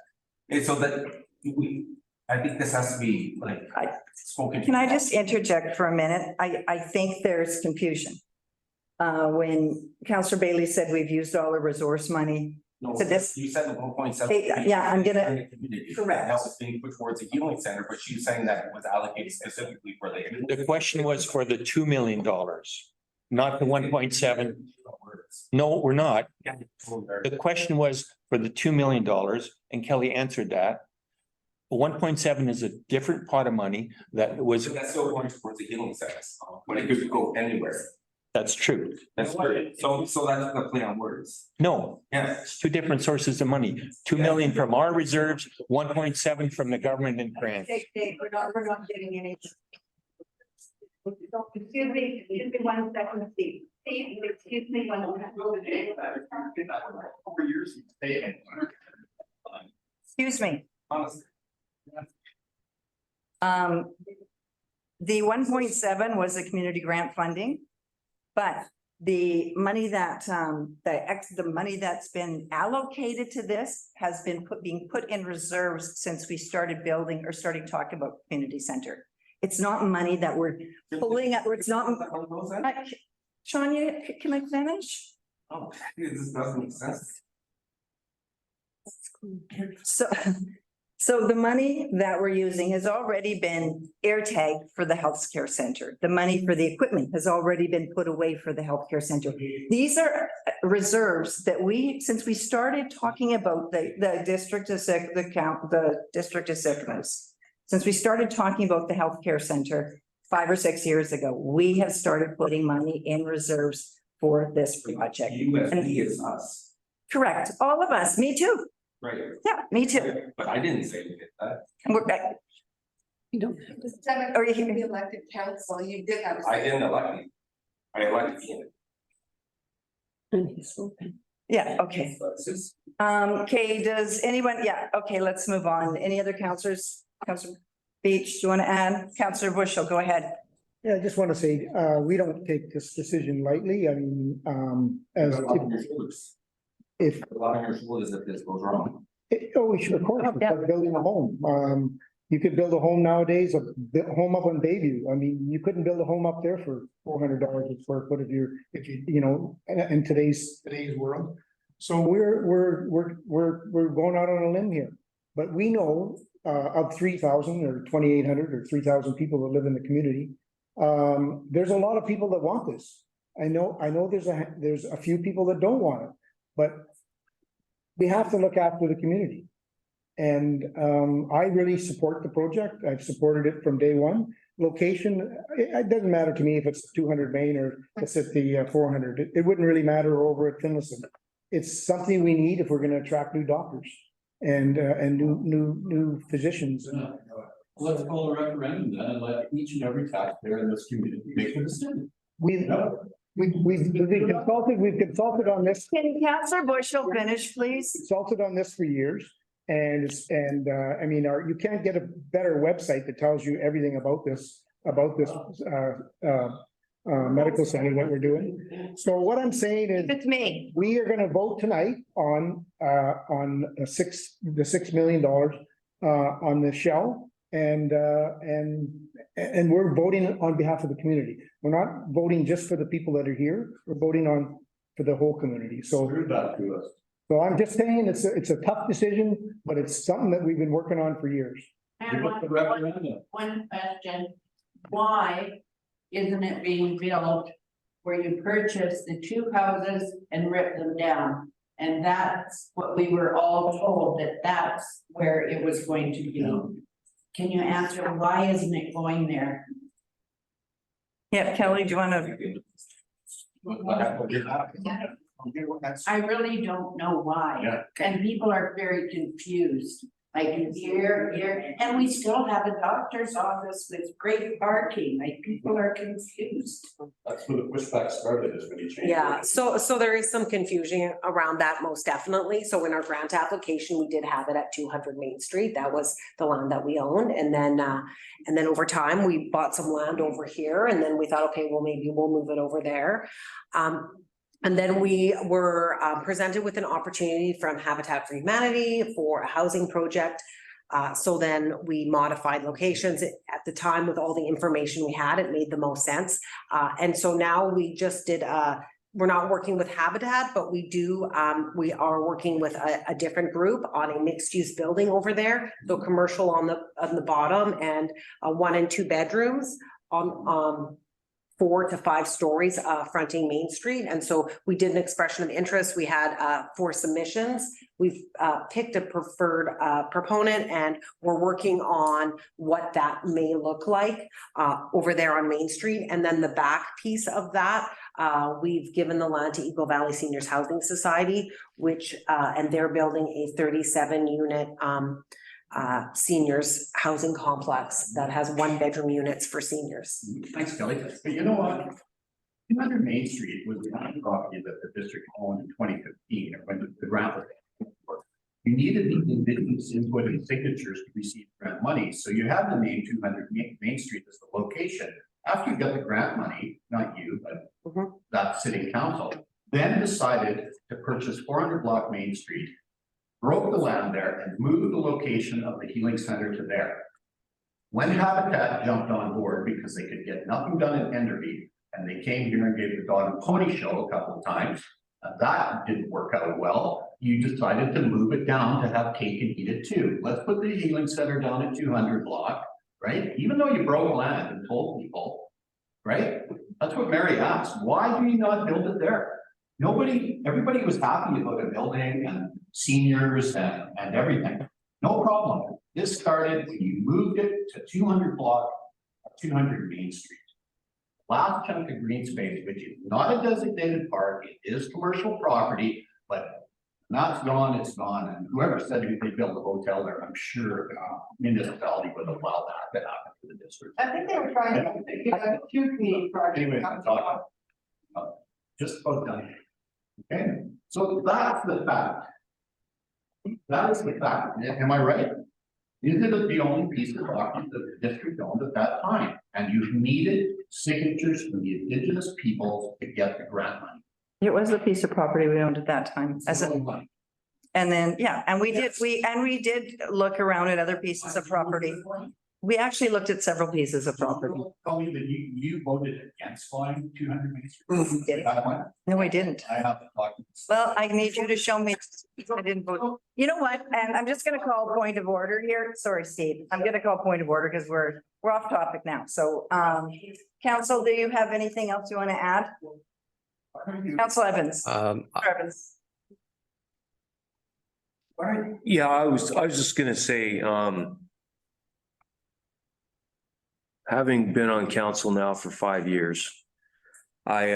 it's so that I think this has to be like spoken. Can I just interject for a minute? I think there's confusion. When Councillor Bailey said we've used all the resource money. No, So this, you said the 1.7. yeah, I'm gonna, Correct. Help is being put towards a healing center, but she's saying that it was allocated specifically for The question was for the $2 million, not the 1.7. No, we're not. The question was for the $2 million, and Kelly answered that. 1.7 is a different pot of money that was. So that's still going towards the healing center, when it could go anywhere. That's true. That's true. So that's the play on words. No, Yeah. it's 2 different sources of money. 2 million from our reserves, 1.7 from the government and grants. We're not getting any. Excuse me 1 second, Steve. Steve, excuse me 1 second. Over years. excuse me. Honestly. The 1.7 was the community grant funding. But the money that, the money that's been allocated to this has been being put in reserves since we started building or starting talking about community center. It's not money that we're pulling up, it's not. Shania, can I finish? Oh, this doesn't make sense. So the money that we're using has already been air tagged for the healthcare center. The money for the equipment has already been put away for the healthcare center. These are reserves that since we started talking about the district of Sycamores, since we started talking about the healthcare center 5 or 6 years ago, we have started putting money in reserves for this project. USD is us. Correct, all of us, me too. Right. Yeah, me too. But I didn't say we did that. And we're back. You don't have to. Or you can be elected council, you did have. I didn't elect him. I elected him. Yeah, okay. Okay, does anyone, yeah, okay, let's move on. Any other councillors? Councillor Beach, do you want to add? Councillor Bushel, go ahead. Yeah, I just want to say, we don't take this decision lightly. I mean, as if. A lot of your shoulders if this goes wrong. Oh, sure, of course, it's Yeah. like building a home. You could build a home nowadays, a home up on Bayview. I mean, you couldn't build a home up there for $400 a square foot if you, in today's world. So we're going out on a limb here. But we know of 3,000 or 2,800 or 3,000 people that live in the community. There's a lot of people that want this. I know there's a few people that don't want it, but we have to look after the community. And I really support the project. I've supported it from day one. Location, it doesn't matter to me if it's 200 Main or it's at the 400. It wouldn't really matter over at Finlayson. It's something we need if we're going to attract new doctors. and new physicians. Let's call a referendum then and let each and every taxpayer in this community make a decision. We've consulted on this. Can Councillor Bushel finish, please? Consulted on this for years. And I mean, you can't get a better website that tells you everything about this medical center that we're doing. So what I'm saying is, It's me. we are gonna vote tonight on the $6 million on the shell. And we're voting on behalf of the community. We're not voting just for the people that are here. We're voting for the whole community. So So I'm just saying it's a tough decision, but it's something that we've been working on for years. And one question, why isn't it being built where you purchase the two houses and rip them down? And that's what we were all told, that that's where it was going to be. Can you answer why isn't it going there? Yeah, Kelly, do you want to? I really don't know why. And people are very confused. Like here, and we still have a doctor's office with great parking, like people are confused. That's where the pushback started, is when you changed. Yeah, so there is some confusion around that, most definitely. So in our grant application, we did have it at 200 Main Street. That was the land that we owned. And then over time, we bought some land over here, and then we thought, okay, well, maybe we'll move it over there. And then we were presented with an opportunity from Habitat for Humanity for a housing project. So then we modified locations. At the time, with all the information we had, it made the most sense. And so now we just did, we're not working with Habitat, but we are working with a different group on a mixed use building over there. So commercial on the bottom, and 1 and 2 bedrooms on 4 to 5 stories fronting Main Street. And so we did an expression of interest. We had 4 submissions. We've picked a preferred proponent, and we're working on what that may look like over there on Main Street. And then the back piece of that, we've given the land to Eagle Valley Seniors Housing Society, which and they're building a 37-unit seniors housing complex that has 1-bedroom units for seniors. Thanks, Kelly. But you know what? 200 Main Street was the kind of property that the district owned in 2015, when the grant was. You needed the indigenous input and signatures to receive grant money, so you had the name 200 Main Street as the location. After you got the grant money, not you, but that city council, then decided to purchase 400 block Main Street, broke the land there, and moved the location of the healing center to there. When Habitat jumped on board because they could get nothing done in Enderby, and they came here and gave the dog and pony show a couple of times, that didn't work out well. You decided to move it down to have cake and eat it too. Let's put the healing center down at 200 block, right? Even though you broke land and told people, right? That's what Mary asked. Why do you not build it there? Everybody was happy about a building and seniors and everything. No problem. This started when you moved it to 200 block, 200 Main Street. Last chunk of green space, which is not a designated park, it is commercial property, but that's gone, it's gone. And whoever said they build a hotel there, I'm sure the municipality would allow that to happen to the district. I think they were trying to give a 2 community projects. Anyway, just about done. Okay, so that's the fact. That is the fact. Am I right? Is it the only piece of property that the district owned at that time? And you needed signatures from the indigenous people to get the grant money. It was the piece of property we owned at that time. And then, yeah, and we did look around at other pieces of property. We actually looked at several pieces of property. Tell me that you voted against buying 200 Main Street. No, I didn't. I have to talk. Well, I need you to show me. I didn't vote. You know what? And I'm just gonna call point of order here. Sorry, Steve. I'm gonna call point of order because we're off topic now. So, council, do you have anything else you want to add? Council Evans. Evans. Yeah, I was just gonna say, having been on council now for 5 years, I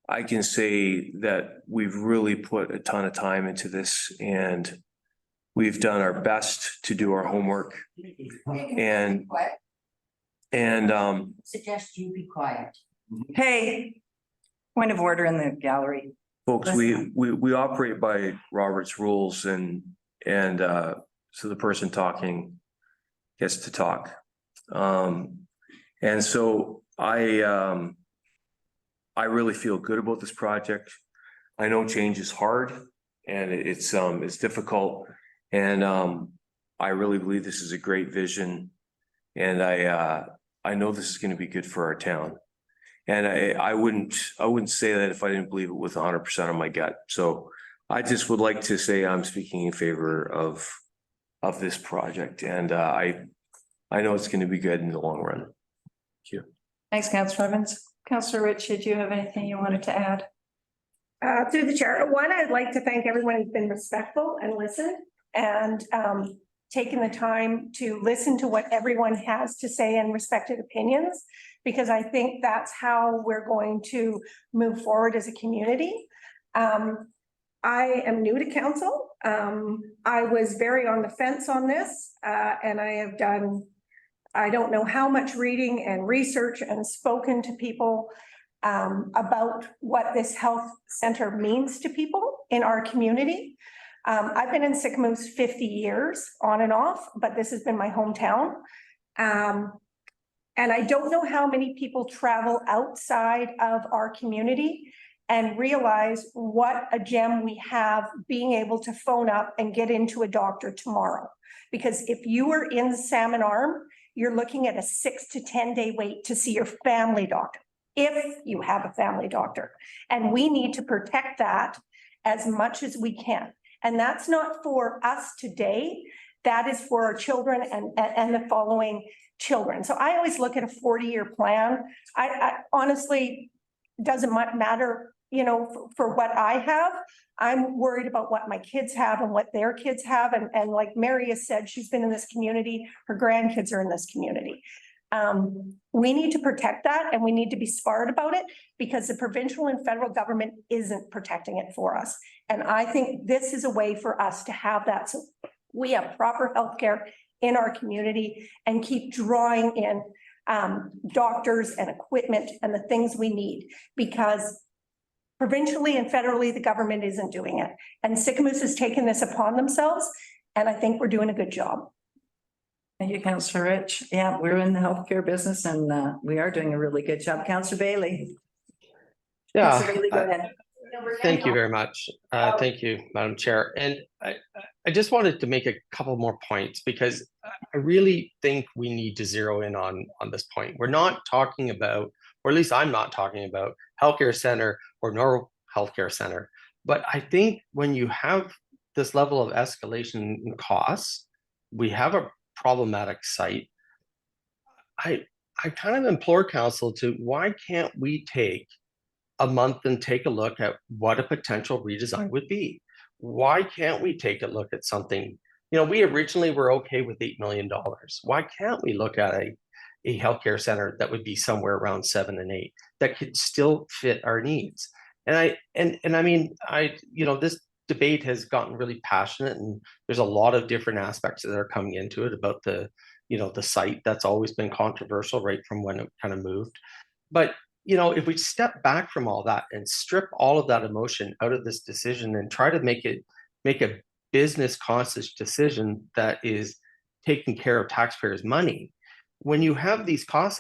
I can say that we've really put a ton of time into this and we've done our best to do our homework and Suggest you be quiet. Hey, point of order in the gallery. folks, we operate by Robert's rules and so the person talking gets to talk. And so I really feel good about this project. I know change is hard and it's difficult. And I really believe this is a great vision. And I know this is going to be good for our town. And I wouldn't say that if I didn't believe it with 100% of my gut. So I just would like to say I'm speaking in favor of this project. And I know it's going to be good in the long run. Thank you. Thanks, Councillor Evans. Councillor Rich, did you have anything you wanted to add? Through the chair, one, I'd like to thank everyone who's been respectful and listened and taken the time to listen to what everyone has to say and respected opinions, because I think that's how we're going to move forward as a community. I am new to council. I was very on the fence on this, and I have done, I don't know how much reading and research and spoken to people about what this health center means to people in our community. I've been in Sycamoose 50 years on and off, but this has been my hometown. And I don't know how many people travel outside of our community and realize what a gem we have being able to phone up and get into a doctor tomorrow. Because if you are in Salmon Arm, you're looking at a 6 to 10 day wait to see your family doctor, if you have a family doctor. And we need to protect that as much as we can. And that's not for us today. That is for our children and the following children. So I always look at a 40-year plan. I honestly, doesn't matter, you know, for what I have. I'm worried about what my kids have and what their kids have. And like Mary has said, she's been in this community, her grandkids are in this community. We need to protect that and we need to be smart about it because the provincial and federal government isn't protecting it for us. And I think this is a way for us to have that. So we have proper healthcare in our community and keep drawing in doctors and equipment and the things we need, because provincially and federally, the government isn't doing it. And Sycamoose has taken this upon themselves. And I think we're doing a good job. Thank you, Councillor Rich. Yeah, we're in the healthcare business and we are doing a really good job. Councillor Bailey. Yeah. Councillor Bailey, go ahead. Thank you very much. Thank you, Madam Chair. And I just wanted to make a couple more points because I really think we need to zero in on this point. We're not talking about, or at least I'm not talking about, healthcare center or no healthcare center. But I think when you have this level of escalation in costs, we have a problematic site. I kind of implore council to, why can't we take a month and take a look at what a potential redesign would be? Why can't we take a look at something? You know, we originally were okay with $8 million. Why can't we look at a healthcare center that would be somewhere around 7 and 8 that could still fit our needs? And I mean, you know, this debate has gotten really passionate and there's a lot of different aspects that are coming into it about the, you know, the site. That's always been controversial right from when it kind of moved. But you know, if we step back from all that and strip all of that emotion out of this decision and try to make a business conscious decision that is taking care of taxpayers' money, when you have these cost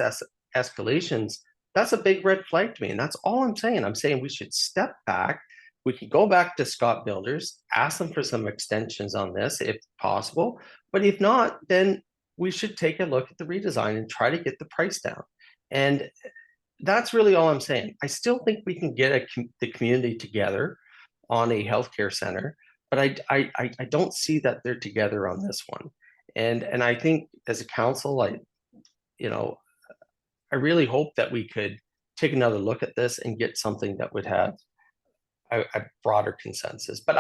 escalations, that's a big red flag to me. And that's all I'm saying. I'm saying we should step back. We could go back to Scott Builders, ask them for some extensions on this if possible. But if not, then we should take a look at the redesign and try to get the price down. And that's really all I'm saying. I still think we can get the community together on a healthcare center, but I don't see that they're together on this one. And I think as a council, you know, I really hope that we could take another look at this and get something that would have a broader consensus. But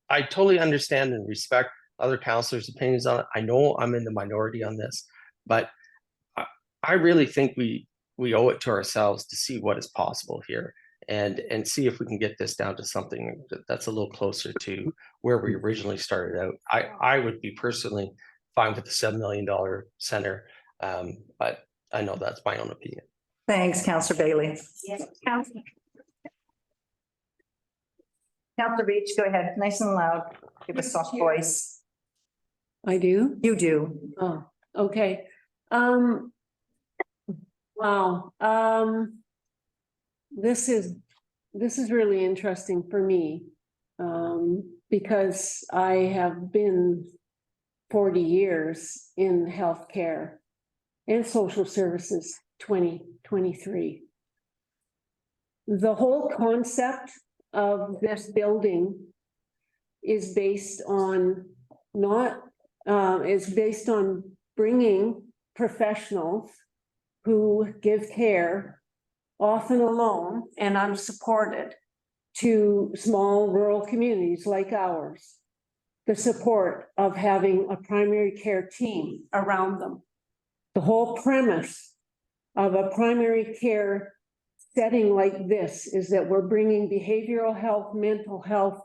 I totally understand and respect other councillors' opinions on it. I know I'm in the minority on this, but I really think we owe it to ourselves to see what is possible here and see if we can get this down to something that's a little closer to where we originally started out. I would be personally fine with the $7 million center, but I know that's my own opinion. Thanks, Councillor Bailey. Councillor Beach, go ahead, nice and loud, give a soft voice. I do? You do. Oh, okay. Wow, this is really interesting for me. Because I have been 40 years in healthcare and social services, 23. The whole concept of this building is based on bringing professionals who give care, often alone and unsupported, to small rural communities like ours. The support of having a primary care team around them. The whole premise of a primary care setting like this is that we're bringing behavioral health, mental health,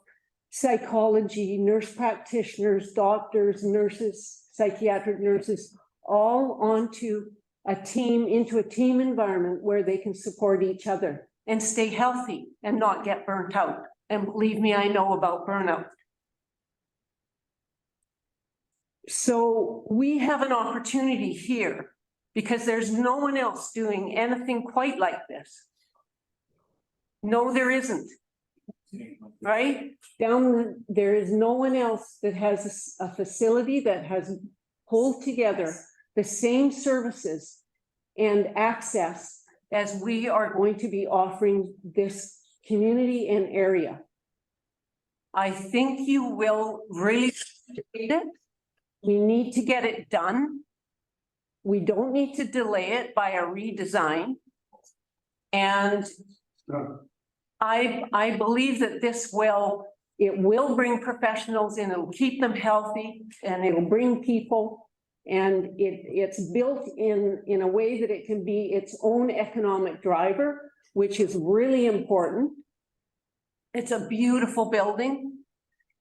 psychology, nurse practitioners, doctors, nurses, psychiatric nurses, all onto into a team environment where they can support each other and stay healthy and not get burnt out. And believe me, I know about burnout. So we have an opportunity here because there's no one else doing anything quite like this. No, there isn't. Right? There is no one else that has a facility that has pulled together the same services and access as we are going to be offering this community and area. I think you will really appreciate it. We need to get it done. We don't need to delay it by a redesign. And I believe that it will bring professionals in, it'll keep them healthy, and it'll bring people. And it's built in a way that it can be its own economic driver, which is really important. It's a beautiful building.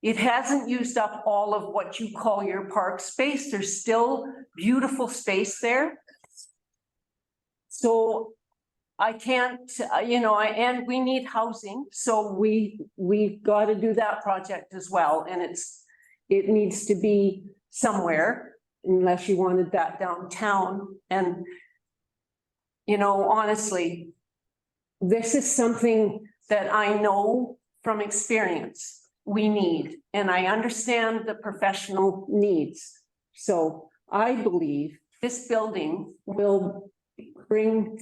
It hasn't used up all of what you call your park space. There's still beautiful space there. So I can't, and we need housing. So we've got to do that project as well. And it needs to be somewhere, unless you wanted that downtown. And, honestly, this is something that I know from experience we need, and I understand the professional needs. So I believe this building will bring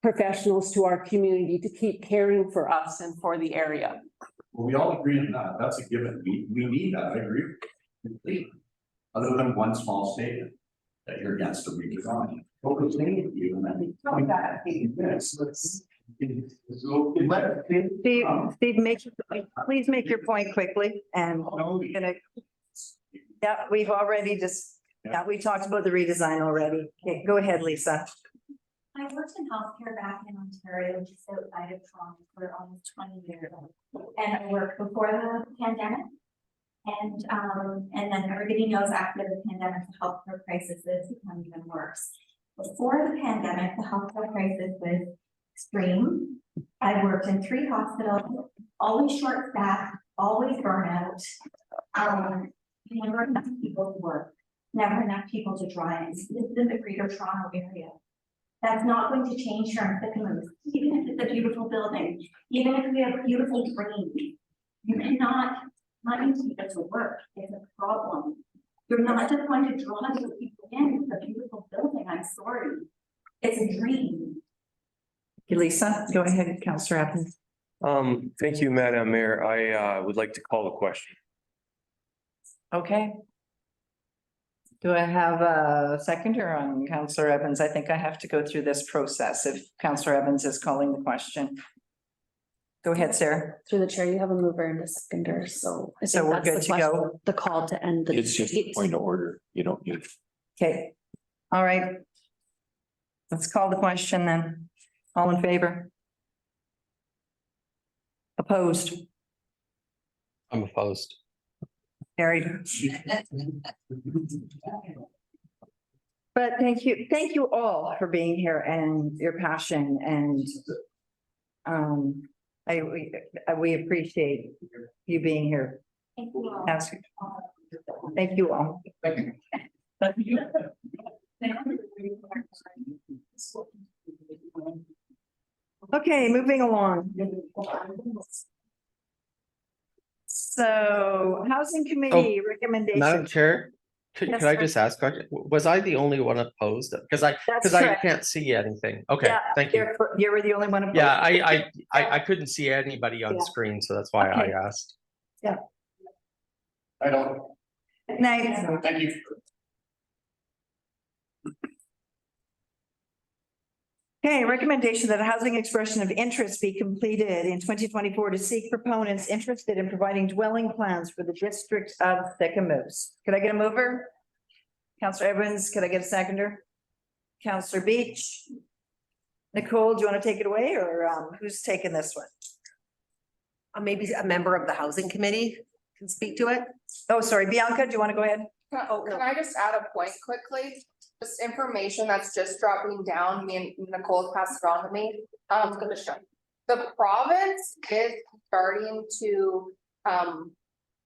professionals to our community to keep caring for us and for the area. Well, we all agree on that. That's a given. We need that. I agree completely. Other than one small statement that you're against the redesign. What was saying to you and then. Steve, please make your point quickly, and we've already we talked about the redesign already. Okay, go ahead, Lisa. I worked in healthcare back in Ontario, just outside of Toronto, for almost 20 years. And I worked before the pandemic. And then everybody knows after the pandemic, the healthcare crisis has become even worse. Before the pandemic, the healthcare crisis was extreme. I worked in 3 hospitals, always short staffed, always burnout. Never enough people to work, never enough people to drive. This is in the Greater Toronto area. That's not going to change here in Sycamore, even if it's a beautiful building, even if we have beautiful dreams. You cannot find people to work. It's a problem. You're not just going to draw those people in. It's a beautiful building. I'm sorry. It's a dream. Lisa, go ahead, Councillor Evans. Thank you, Madam Mayor. I would like to call the question. Okay. Do I have a seconder on Councillor Evans? I think I have to go through this process if Councillor Evans is calling the question. Go ahead, Sarah. Through the chair, you have a mover and a seconder, so. I So think we're that's good the to question, go? The call to end the. It's just a debate. point of order. You don't need. Okay, all right. Let's call the question then. All in favor? Opposed? I'm opposed. Carried. But thank you all for being here and your passion and we appreciate you being here. Thank you all. Thank you all. Okay, moving along. So Housing Committee Madam recommendation. Chair, could Yes, I sir. just ask, was I the only one opposed? Because I That's correct. can't see anything. Okay, Yeah, thank you. You were the only one opposed. Yeah, I couldn't see anybody on Yeah. screen, so that's why Okay. I asked. Yeah. I don't, Nice. thank you. Okay, recommendation that a housing expression of interest be completed in 2024 to seek proponents interested in providing dwelling plans for the district of Sycamoose. Could I get a mover? Counselor Evans, could I get a seconder? Counselor Beach? Nicole, do you want to take it away or who's taking this one? Maybe a member of the housing committee can speak to it. Oh, sorry, Bianca, do you want to go ahead? Oh, can I just add a point quickly? Just information that's just dropping down, me and Nicole passed it on to me. The province is starting to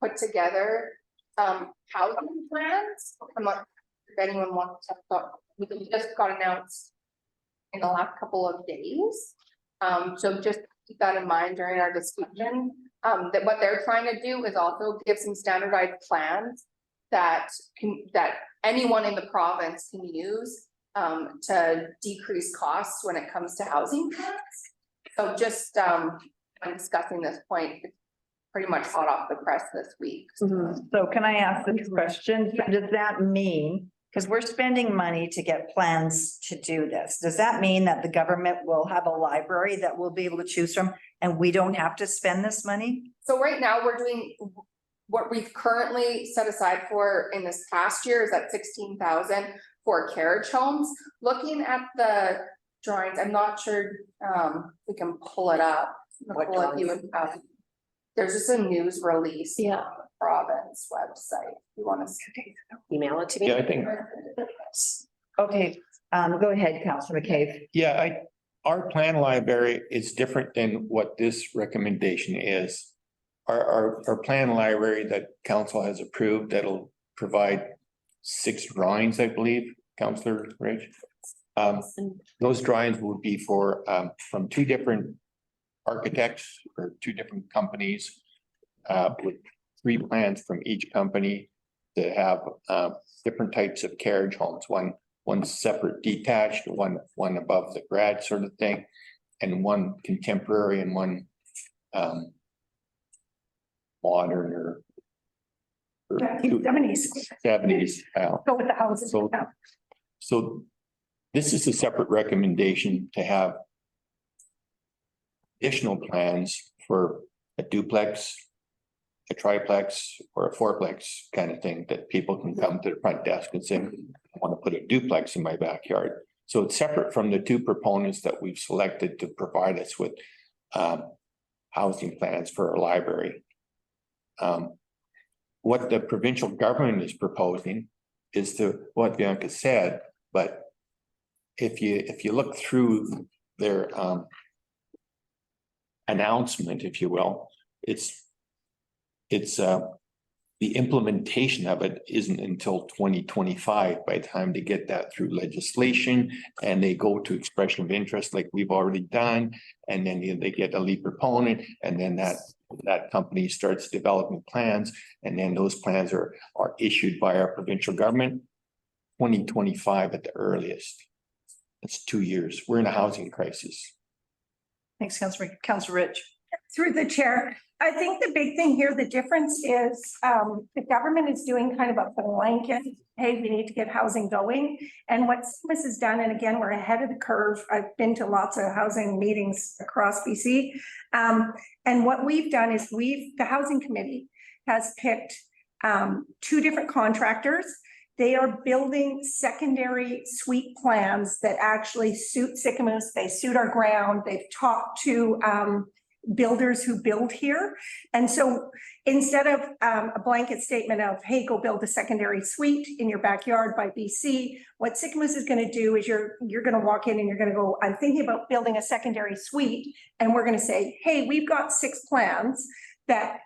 put together housing plans. I'm not, if anyone wants to talk, we just got announced in the last couple of days. So just keep that in mind during our discussion. That what they're trying to do is also give some standardized plans that anyone in the province can use to decrease costs when it comes to housing plans. So just I'm discussing this point, it's pretty much hot off the press this week. So can I ask this question? Does that mean, because we're spending money to get plans to do this, does that mean that the government will have a library that we'll be able to choose from and we don't have to spend this money? So right now we're doing what we've currently set aside for in this past year is at 16,000 for carriage homes. Looking at the drawings, I'm not sure we can pull it up. Nicole, if you would, there's just a news release. Yeah. On the province website. You want to Email it to me? Yeah, I think, Okay, go ahead, Councilor McCabe. yeah, our plan library is different than what this recommendation is. Our plan library that council has approved, that'll provide 6 drawings, I believe, Councillor Rich. Those drawings would be for from 2 different architects or 2 different companies with 3 plans from each company to have different types of carriage homes, one separate detached, one above the garage sort of thing, and one contemporary and one modern or 70s. Go with the houses. So this is a separate recommendation to have additional plans for a duplex, a triplex, or a fourplex kind of thing that people can come to the front desk and say, I want to put a duplex in my backyard. So it's separate from the 2 proponents that we've selected to provide us with housing plans for our library. What the provincial government is proposing is to what Bianca said, but if you look through their announcement, if you will, it's the implementation of it isn't until 2025 by the time they get that through legislation and they go to expression of interest like we've already done, and then they get a lead proponent, and then that company starts developing plans, and then those plans are issued by our provincial government 2025 at the earliest. It's 2 years. We're in a housing crisis. Thanks, Councilor Rich. Through the chair, I think the big thing here, the difference is the government is doing kind of a blanket, hey, we need to get housing going. And what SIMUS has done, and again, we're ahead of the curve. I've been to lots of housing meetings across BC. And what we've done is the housing committee has picked 2 different contractors. They are building secondary suite plans that actually suit Sycamoose. They suit our ground. They've talked to builders who build here. And so instead of a blanket statement of, hey, go build a secondary suite in your backyard by BC, what Sycamus is going to do is you're going to walk in and you're going to go, I'm thinking about building a secondary suite. And we're going to say, hey, we've got 6 plans that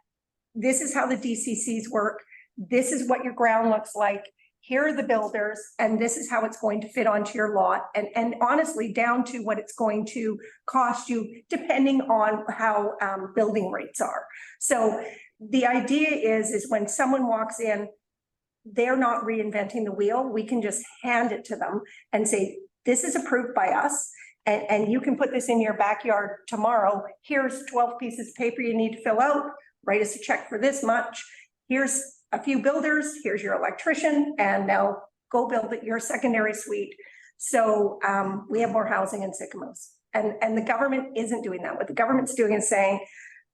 this is how the DCCs work. This is what your ground looks like. Here are the builders, and this is how it's going to fit onto your lot. And honestly, down to what it's going to cost you, depending on how building rates are. So the idea is when someone walks in, they're not reinventing the wheel. We can just hand it to them and say, this is approved by us. And you can put this in your backyard tomorrow. Here's 12 pieces of paper you need to fill out. Write us a check for this much. Here's a few builders, here's your electrician, and now go build it, your secondary suite. So we have more housing in Sycamus. And the government isn't doing that. What the government's doing is saying,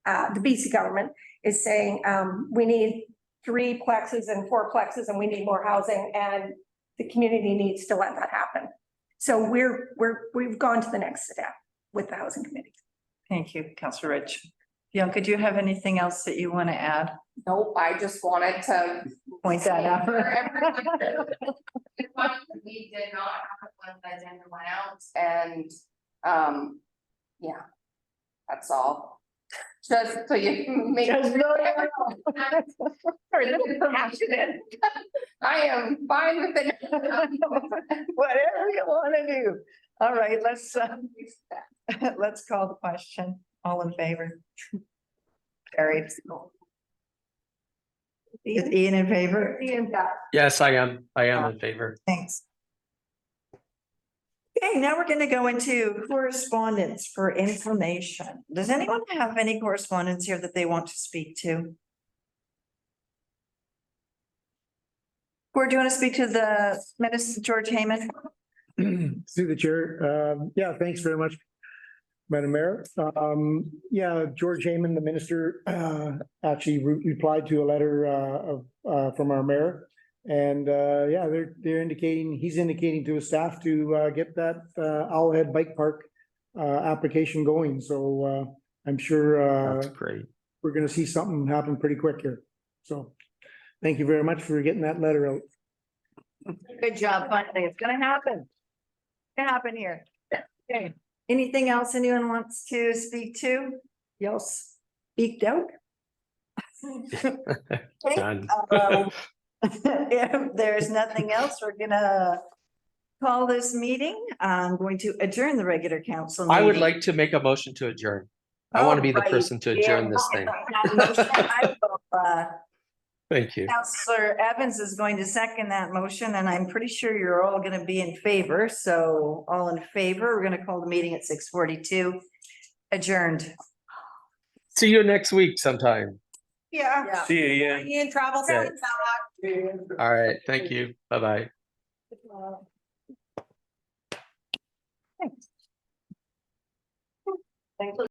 the BC government is saying, we need 3 plexes and 4 plexes and we need more housing, and the community needs to let that happen. So we've gone to the next step with the housing committee. Thank you, Councillor Rich. Bianca, do you have anything else that you want to add? Nope, I just wanted to Point that out. We did not have one that agenda went out, and yeah, that's all. Just so you make. Sorry, this is passionate. I am fine with it. Whatever you want to do. All right, let's call the question. All in favor? Carried. Is Ian in favor? Yes, I am in favor. Thanks. Okay, now we're going to go into correspondence for information. Does anyone have any correspondence here that they want to speak to? Or do you want to speak to the Minister George Heyman? Through the chair, yeah, thanks very much, Madam Mayor. Yeah, George Heyman, the minister, actually replied to a letter from our mayor. And yeah, they're indicating, he's indicating to his staff to get that Owlhead Bike Park application going. So I'm sure That's great. We're gonna see something happen pretty quick here. So thank you very much for getting that letter out. Good job, finally. It's gonna happen. It's gonna happen here. Okay. Anything else anyone wants to speak to? Y'all speaked out? Done. If there's nothing else, we're gonna call this meeting. I'm going to adjourn the regular council meeting. I would like to make a motion to adjourn. I want to be the person to adjourn this thing. Thank you. Councillor Evans is going to second that motion, and I'm pretty sure you're all going to be in favor. So all in favor, we're going to call the meeting at 6:42. Adjourned. See you next week sometime. Yeah. See you, Ian. Ian, travel safe. All right. Thank you. Bye-bye. Thanks.